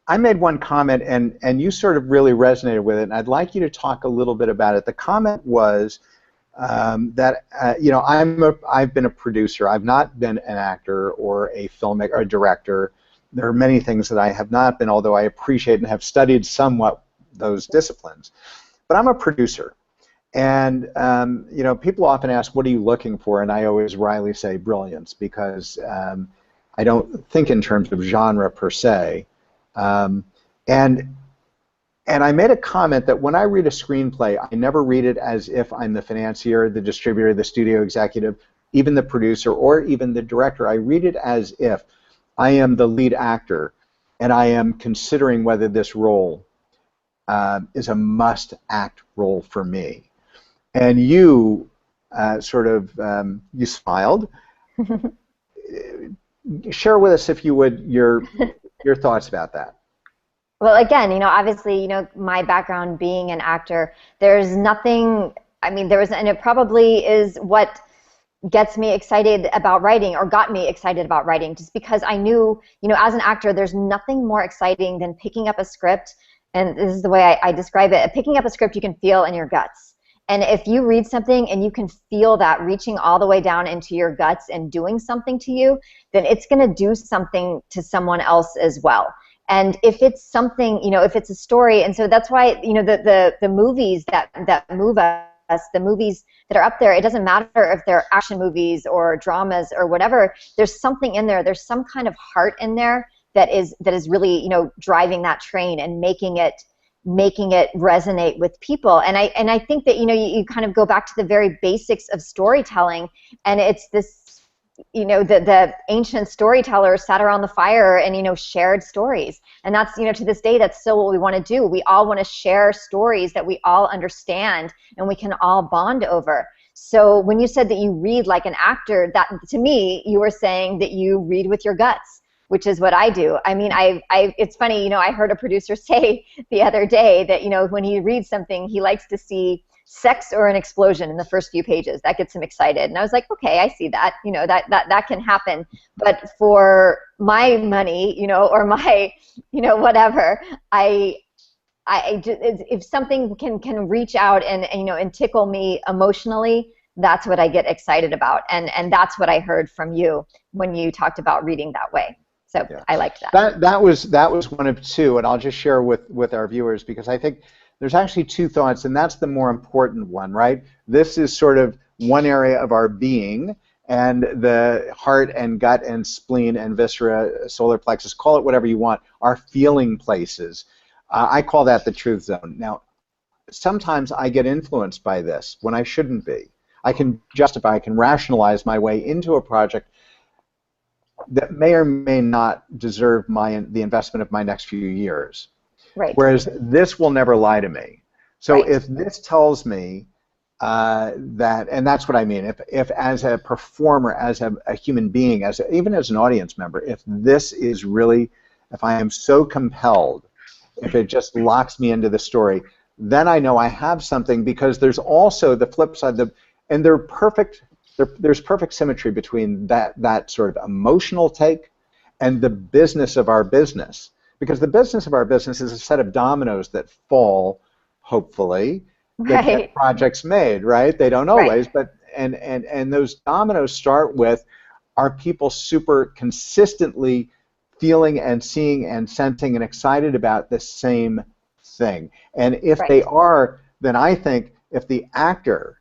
I made one comment, and you sort of really resonated with it, and I'd like you to talk a little bit about it. The comment was that I've been a producer. I've not been an actor or a filmmaker or a director. There are many things that I have not been, although I appreciate and have studied somewhat those disciplines. But I'm a producer. And people often ask, what are you looking for? And I always wryly say brilliance, because I don't think in terms of genre per se. And I made a comment that when I read a screenplay, I never read it as if I'm the financier, the distributor, the studio executive, even the producer, or even the director. I read it as if I am the lead actor, and I am considering whether this role is a must-act role for me. And you you smiled. Share with us, if you would, your thoughts about that. Well, again, obviously, my background being an actor, there's nothing, and it probably is what gets me excited about writing, or got me excited about writing, just because I knew, as an actor, there's nothing more exciting than picking up a script, and this is the way I describe it. Picking up a script you can feel in your guts. And if you read something and you can feel that reaching all the way down into your guts and doing something to you, then it's going to do something to someone else as well. And if it's something, if it's a story, and so that's why, the movies that move us, the movies that are up there, it doesn't matter if they're action movies or dramas or whatever, there's something in there, there's some kind of heart in there that is really, driving that train and making it resonate with people. And I think that, you kind of go back to the very basics of storytelling, and it's this, the ancient storytellers sat around the fire and, shared stories. And that's, to this day, that's still what we want to do. We all want to share stories that we all understand and we can all bond over. So when you said that you read like an actor, that to me, you were saying that you read with your guts, which is what I do. It's funny, I heard a producer say the other day that, when he reads something, he likes to see sex or an explosion in the first few pages. That gets him excited. And I was like, okay, I see that, that can happen. But for my money, or my, whatever, if something can reach out and tickle me emotionally, that's what I get excited about. And that's what I heard from you when you talked about reading that way. So yeah. I liked that. That was one of two, and I'll just share with our viewers, because I think there's actually two thoughts, and that's the more important one, right? This is sort of one area of our being, and the heart and gut and spleen and viscera, solar plexus, call it whatever you want, are feeling places. I call that the truth zone. Now, sometimes I get influenced by this when I shouldn't be. I can justify, I can rationalize my way into a project that may or may not deserve the investment of my next few years. Right. Whereas this will never lie to me. So right. If this tells me that, and that's what I mean, if as a performer, as a human being, even as an audience member, if this is really, if I am so compelled, if it just locks me into the story, then I know I have something, because there's also the flip side, and they're perfect. There's perfect symmetry between that sort of emotional take and the business of our business. Because the business of our business is a set of dominoes that fall, hopefully, that get projects made, right? They don't always, but and those dominoes start with, are people super consistently feeling and seeing and sensing and excited about the same thing? And if they are, then I think if the actor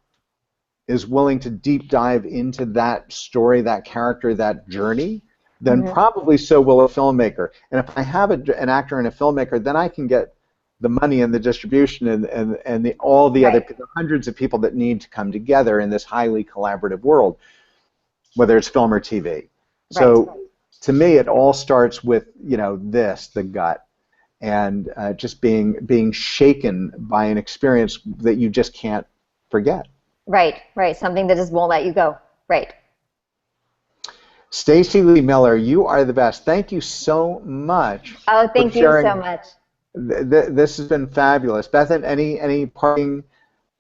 is willing to deep dive into that story, that character, that journey, then probably so will a filmmaker. And if I have an actor and a filmmaker, then I can get the money and the distribution and all the other the hundreds of people that need to come together in this highly collaborative world, whether it's film or TV. So to me, it all starts with the gut, and just being shaken by an experience that you just can't forget. Right. Something that just won't let you go. Right. Stacey Lee Miller, you are the best. Thank you so much. Oh, thank you so much. This has been fabulous. Bethan, any parting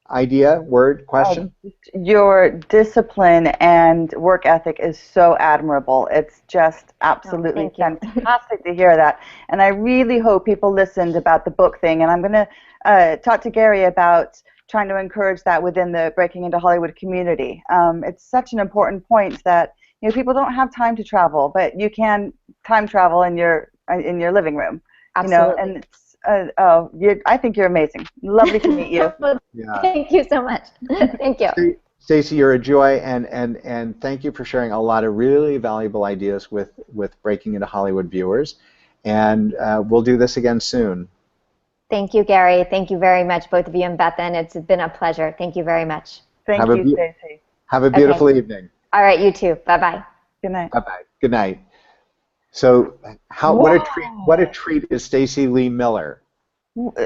idea, word, question? Your discipline and work ethic is so admirable. It's just absolutely fantastic to hear that. And I really hope people listened about the book thing. And I'm going to talk to Gary about trying to encourage that within the Breaking into Hollywood community. It's such an important point that people don't have time to travel, but you can time travel in your living room. Absolutely. And it's I think you're amazing. Lovely to meet you. Yeah. Thank you so much. Thank you. Stacey, you're a joy, and thank you for sharing a lot of really valuable ideas with Breaking into Hollywood viewers. And we'll do this again soon. Thank you, Gary. Thank you very much, both of you and Bethan. It's been a pleasure. Thank you very much. Thank you, Stacey. Have a beautiful evening. All right, you too. Bye-bye. Good night. Bye-bye. Good night. So, what a treat is Stacey Lee Miller.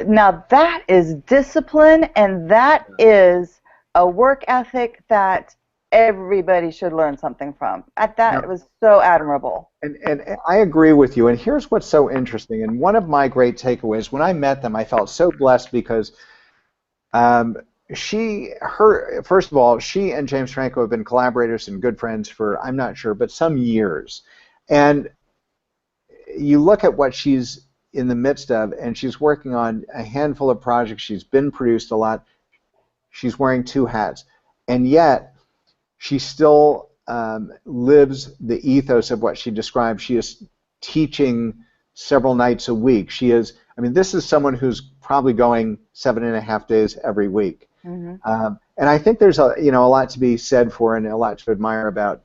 Now that is discipline, and that is a work ethic that everybody should learn something from. It was so admirable. And I agree with you. And here's what's so interesting. And one of my great takeaways, when I met them, I felt so blessed because first of all, she and James Franco have been collaborators and good friends for, I'm not sure, but some years. And you look at what she's in the midst of, and she's working on a handful of projects. She's been produced a lot. She's wearing two hats. And yet, she still lives the ethos of what she described. She is teaching several nights a week. This is someone who's probably going 7.5 days every week. Mm-hmm. And I think there's a lot to be said for and a lot to admire about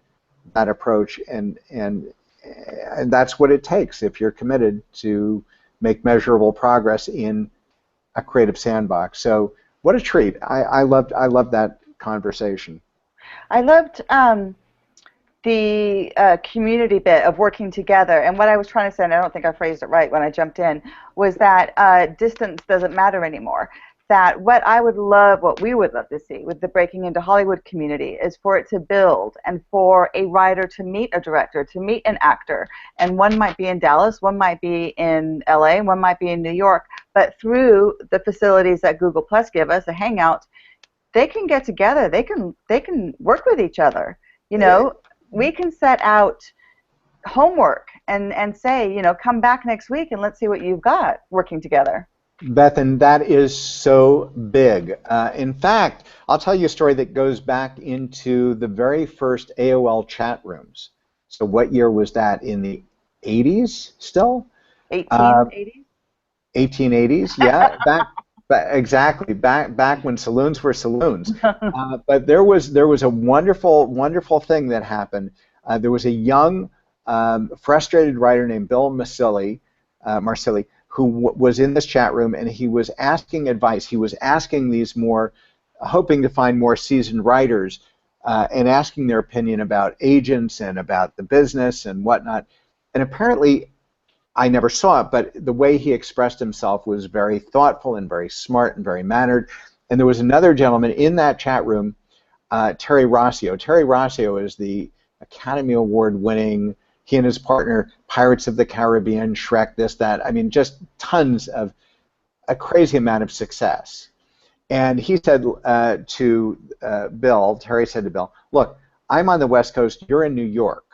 that approach, and that's what it takes if you're committed to make measurable progress in a creative sandbox. So what a treat. I loved that conversation. I loved the community bit of working together, and what I was trying to say, and I don't think I phrased it right when I jumped in, was that distance doesn't matter anymore. That what we would love to see with the Breaking into Hollywood community is for it to build, and for a writer to meet a director, to meet an actor, and one might be in Dallas, one might be in LA, one might be in New York, but through the facilities that Google Plus give us, a Hangout, they can get together, they can work with each other. We can set out homework and say, come back next week and let's see what you've got working together. Bethan, that is so big. In fact, I'll tell you a story that goes back into the very first AOL chat rooms. So what year was that? In the 80s still? 1880s? 1880s, yeah. Exactly. Back when saloons were saloons. But there was a wonderful thing that happened. There was a young, frustrated writer named Bill Marsilli, who was in this chat room, and he was asking advice. He was asking hoping to find more seasoned writers, and asking their opinion about agents and about the business and whatnot. And apparently, I never saw it, but the way he expressed himself was very thoughtful and very smart and very mannered. And there was another gentleman in that chat room, Terry Rossio. Terry Rossio is the Academy Award winning, he and his partner, Pirates of the Caribbean, Shrek, this, that. Just tons of a crazy amount of success. And he said to Bill, Terry said to Bill, look, I'm on the West Coast, you're in New York.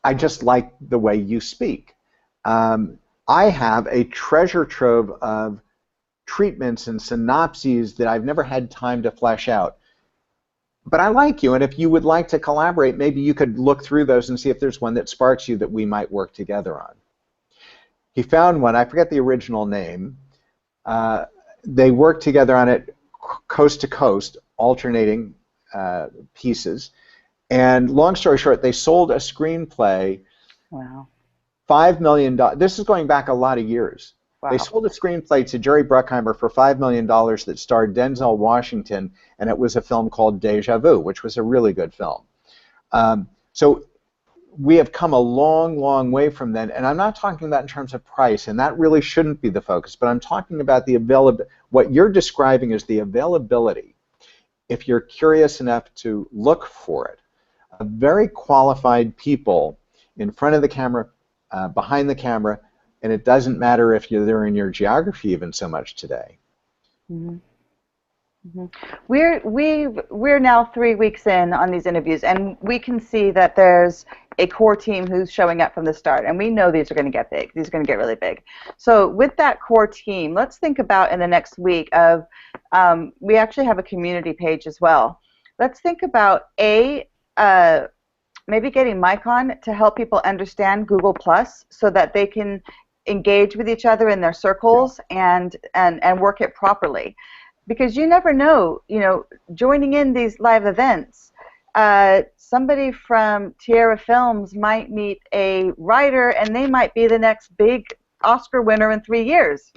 I just like the way you speak. I have a treasure trove of treatments and synopses that I've never had time to flesh out. But I like you, and if you would like to collaborate, maybe you could look through those and see if there's one that sparks you that we might work together on. He found one, I forget the original name. They worked together on it coast to coast, alternating pieces. And long story short, they sold a screenplay. Wow. $5 million. This is going back a lot of years. Wow. They sold a screenplay to Jerry Bruckheimer for $5 million that starred Denzel Washington, and it was a film called Deja Vu, which was a really good film. So we have come a long, long way from then, and I'm not talking about in terms of price, and that really shouldn't be the focus, but I'm talking about the availability. What you're describing is the availability, if you're curious enough to look for it, of very qualified people in front of the camera, behind the camera, and it doesn't matter if they're in your geography even so much today. Mm-hmm. Mhm. We're now 3 weeks in on these interviews, and we can see that there's a core team who's showing up from the start, and we know these are going to get big. These are going to get really big. So with that core team, let's think about in the next week of we actually have a community page as well. Let's think about maybe getting Mike on to help people understand Google Plus so that they can engage with each other in their circles and work it properly. Because you never know, joining in these live events, somebody from Tierra Films might meet a writer and they might be the next big Oscar winner in 3 years,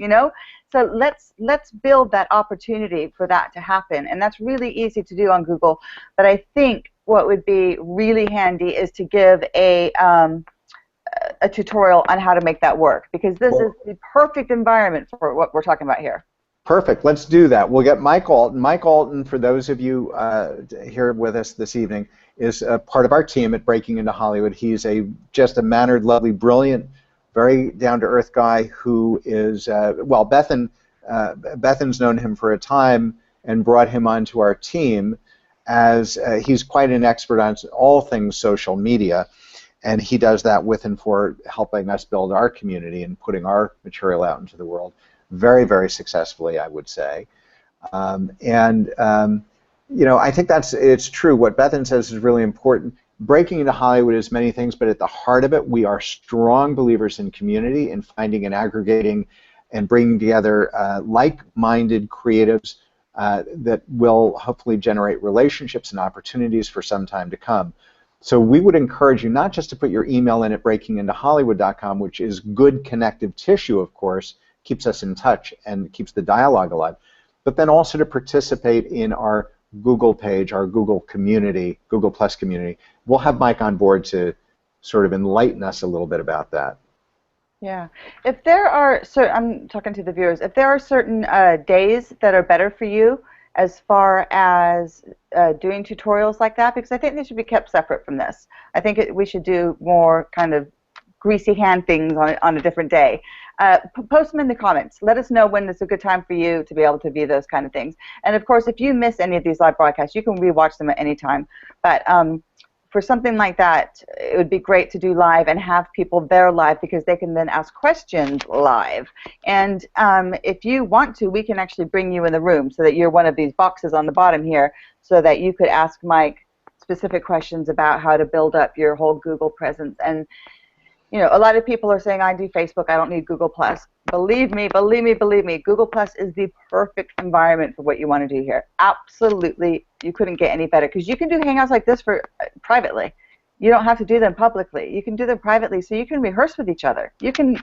So let's build that opportunity for that to happen. And that's really easy to do on Google. But I think what would be really handy is to give a tutorial on how to make that work, because this is the perfect environment for what we're talking about here. Perfect. Let's do that. We'll get Mike Alton. Mike Alton, for those of you here with us this evening, is part of our team at Breaking Into Hollywood. He's just a mannered, lovely, brilliant, very down-to-earth guy who is, well, Bethan's known him for a time and brought him onto our team as he's quite an expert on all things social media, and he does that with and for helping us build our community and putting our material out into the world very, very successfully, I would say. I think it's true. What Bethan says is really important. Breaking Into Hollywood is many things, but at the heart of it, we are strong believers in community and finding and aggregating and bringing together like-minded creatives that will hopefully generate relationships and opportunities for some time to come. So we would encourage you not just to put your email in at breakingintohollywood.com, which is good connective tissue, of course, keeps us in touch and keeps the dialogue alive, but then also to participate in our Google page, our Google community, Google Plus community. We'll have Mike on board to sort of enlighten us a little bit about that. Yeah. If there are, I'm talking to the viewers, if there are certain days that are better for you as far as doing tutorials like that, because I think they should be kept separate from this. I think we should do more kind of greasy hand things on a different day. Post them in the comments. Let us know when it's a good time for you to be able to view those kind of things. And of course, if you miss any of these live broadcasts, you can rewatch them at any time. But for something like that, it would be great to do live and have people there live, because they can then ask questions live. And if you want to, we can actually bring you in the room so that you're one of these boxes on the bottom here, so that you could ask Mike specific questions about how to build up your whole Google presence. And a lot of people are saying, I do Facebook, I don't need Google Plus. Believe me, Google Plus is the perfect environment for what you want to do here. Absolutely, you couldn't get any better, because you can do hangouts like this for privately. You don't have to do them publicly. You can do them privately, so you can rehearse with each other. You can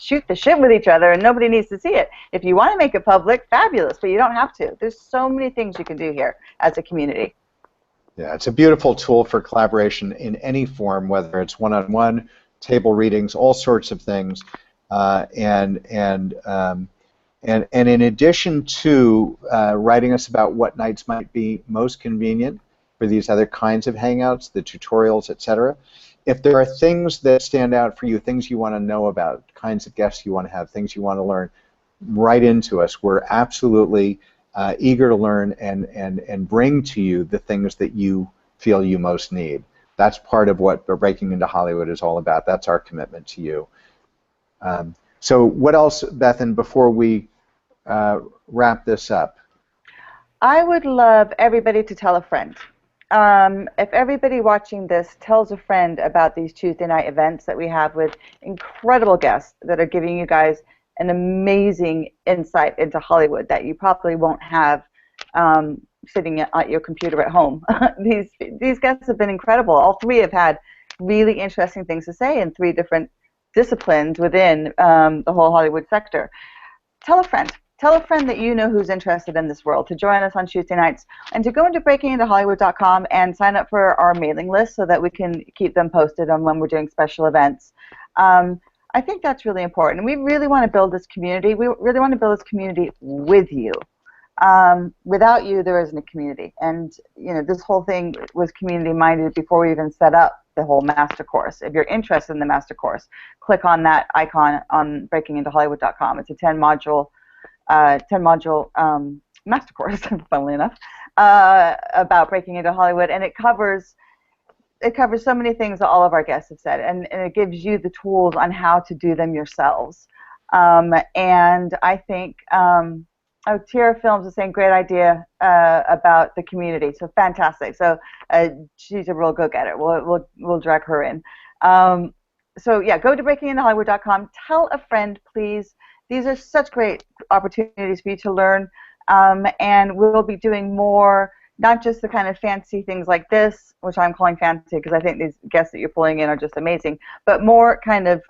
shoot the shit with each other, and nobody needs to see it. If you want to make it public, fabulous, but you don't have to. There's so many things you can do here as a community. Yeah, it's a beautiful tool for collaboration in any form, whether it's one-on-one, table readings, all sorts of things, and in addition to writing us about what nights might be most convenient for these other kinds of hangouts, the tutorials, etc. If there are things that stand out for you, things you want to know about, kinds of guests you want to have, things you want to learn, write into us. We're absolutely eager to learn and bring to you the things that you feel you most need. That's part of what Breaking Into Hollywood is all about. That's our commitment to you. So what else, Bethan, before we wrap this up? I would love everybody to tell a friend. If everybody watching this tells a friend about these Tuesday night events that we have with incredible guests that are giving you guys an amazing insight into Hollywood that you probably won't have sitting at your computer at home. These guests have been incredible. All three have had really interesting things to say in 3 different disciplines within the whole Hollywood sector. Tell a friend. Tell a friend that you know who's interested in this world to join us on Tuesday nights, and to go into breakingintohollywood.com and sign up for our mailing list so that we can keep them posted on when we're doing special events. I think that's really important. And we really want to build this community. We really want to build this community with you. Without you, there isn't a community. And this whole thing was community-minded before we even set up the whole master course. If you're interested in the master course, click on that icon on breakingintohollywood.com. It's a 10-module master course, funnily enough, about breaking into Hollywood, and it covers so many things that all of our guests have said, and it gives you the tools on how to do them yourselves. And I think Tierra Films is saying great idea about the community, so fantastic. So she's a real go-getter. We'll drag her in. So yeah, go to breakingintohollywood.com. Tell a friend, please. These are such great opportunities for you to learn, and we'll be doing more, not just the kind of fancy things like this, which I'm calling fancy because I think these guests that you're pulling in are just amazing, but more kind of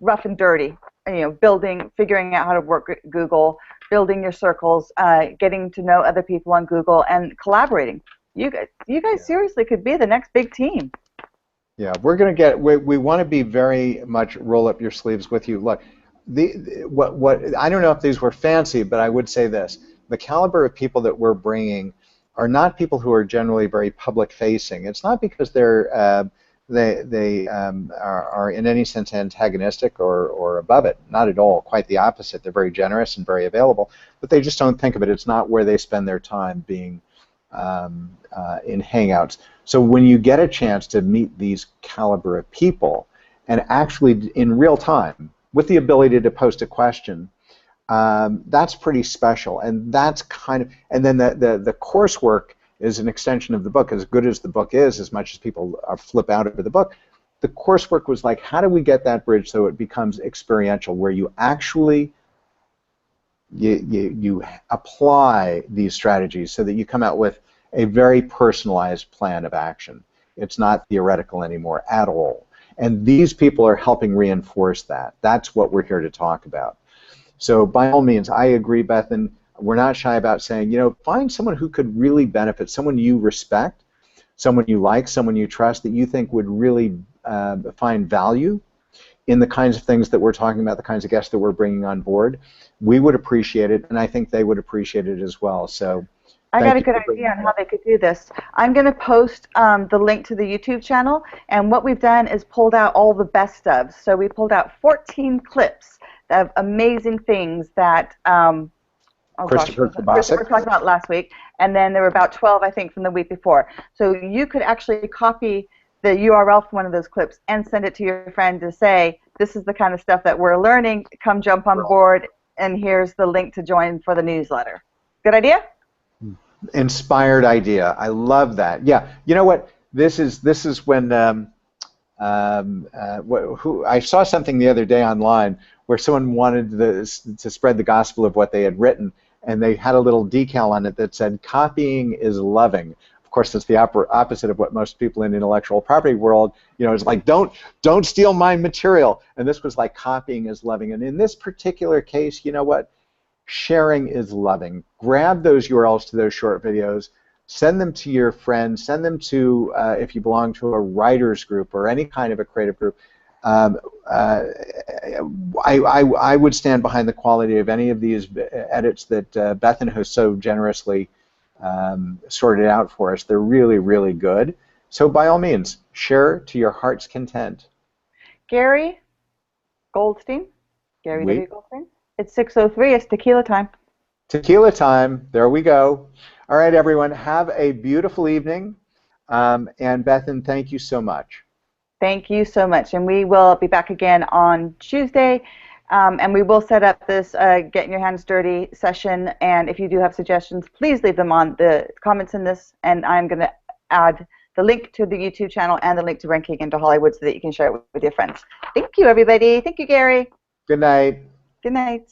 rough and dirty, figuring out how to work Google, building your circles, getting to know other people on Google, and collaborating. You guys seriously could be the next big team. Yeah, we're going to get. We want to be very much roll up your sleeves with you. Look, what I don't know if these were fancy, but I would say this: the caliber of people that we're bringing are not people who are generally very public facing. It's not because they're they are in any sense antagonistic or above it. Not at all. Quite the opposite. They're very generous and very available, but they just don't think of it. It's not where they spend their time being in Hangouts. So when you get a chance to meet these caliber of people and actually in real time with the ability to post a question, that's pretty special. And that's kind of, and then the coursework is an extension of the book. As good as the book is, as much as people flip out over the book, the coursework was like, how do we get that bridge so it becomes experiential, where you actually you apply these strategies so that you come out with a very personalized plan of action. It's not theoretical anymore at all. And these people are helping reinforce that. That's what we're here to talk about. So by all means, I agree, Bethan. We're not shy about saying, find someone who could really benefit, someone you respect, someone you like, someone you trust, that you think would really find value in the kinds of things that we're talking about, the kinds of guests that we're bringing on board. We would appreciate it, and I think they would appreciate it as well. So I got a good idea on how they could do this. I'm going to post the link to the YouTube channel, and what we've done is pulled out all the best of. So we pulled out 14 clips of amazing things that Christopher Kubasik talked about last week, and then there were about 12, I think, from the week before. So you could actually copy the URL from one of those clips and send it to your friend to say, this is the kind of stuff that we're learning, come jump on board, and here's the link to join for the newsletter. Good idea? Inspired idea. I love that. Yeah. You know what? This is when I saw something the other day online where someone wanted to spread the gospel of what they had written, and they had a little decal on it that said, "Copying is loving." Of course, that's the opposite of what most people in the intellectual property world, is like, don't steal my material. And this was like, copying is loving. And in this particular case, you know what? Sharing is loving. Grab those URLs to those short videos, send them to your friends, send them to, if you belong to a writers group or any kind of a creative group. I would stand behind the quality of any of these edits that Bethan has so generously sorted out for us. They're really, really good. So by all means, share to your heart's content. Gary Goldstein. Gary W. Goldstein. It's 6:03. It's tequila time. Tequila time. There we go. All right, everyone. Have a beautiful evening. And Bethan, thank you so much. Thank you so much. And we will be back again on Tuesday. And we will set up this Getting Your Hands Dirty session. And if you do have suggestions, please leave them on the comments in this. And I'm going to add the link to the YouTube channel and the link to Breaking into Hollywood so that you can share it with your friends. Thank you, everybody. Thank you, Gary. Good night. Good night.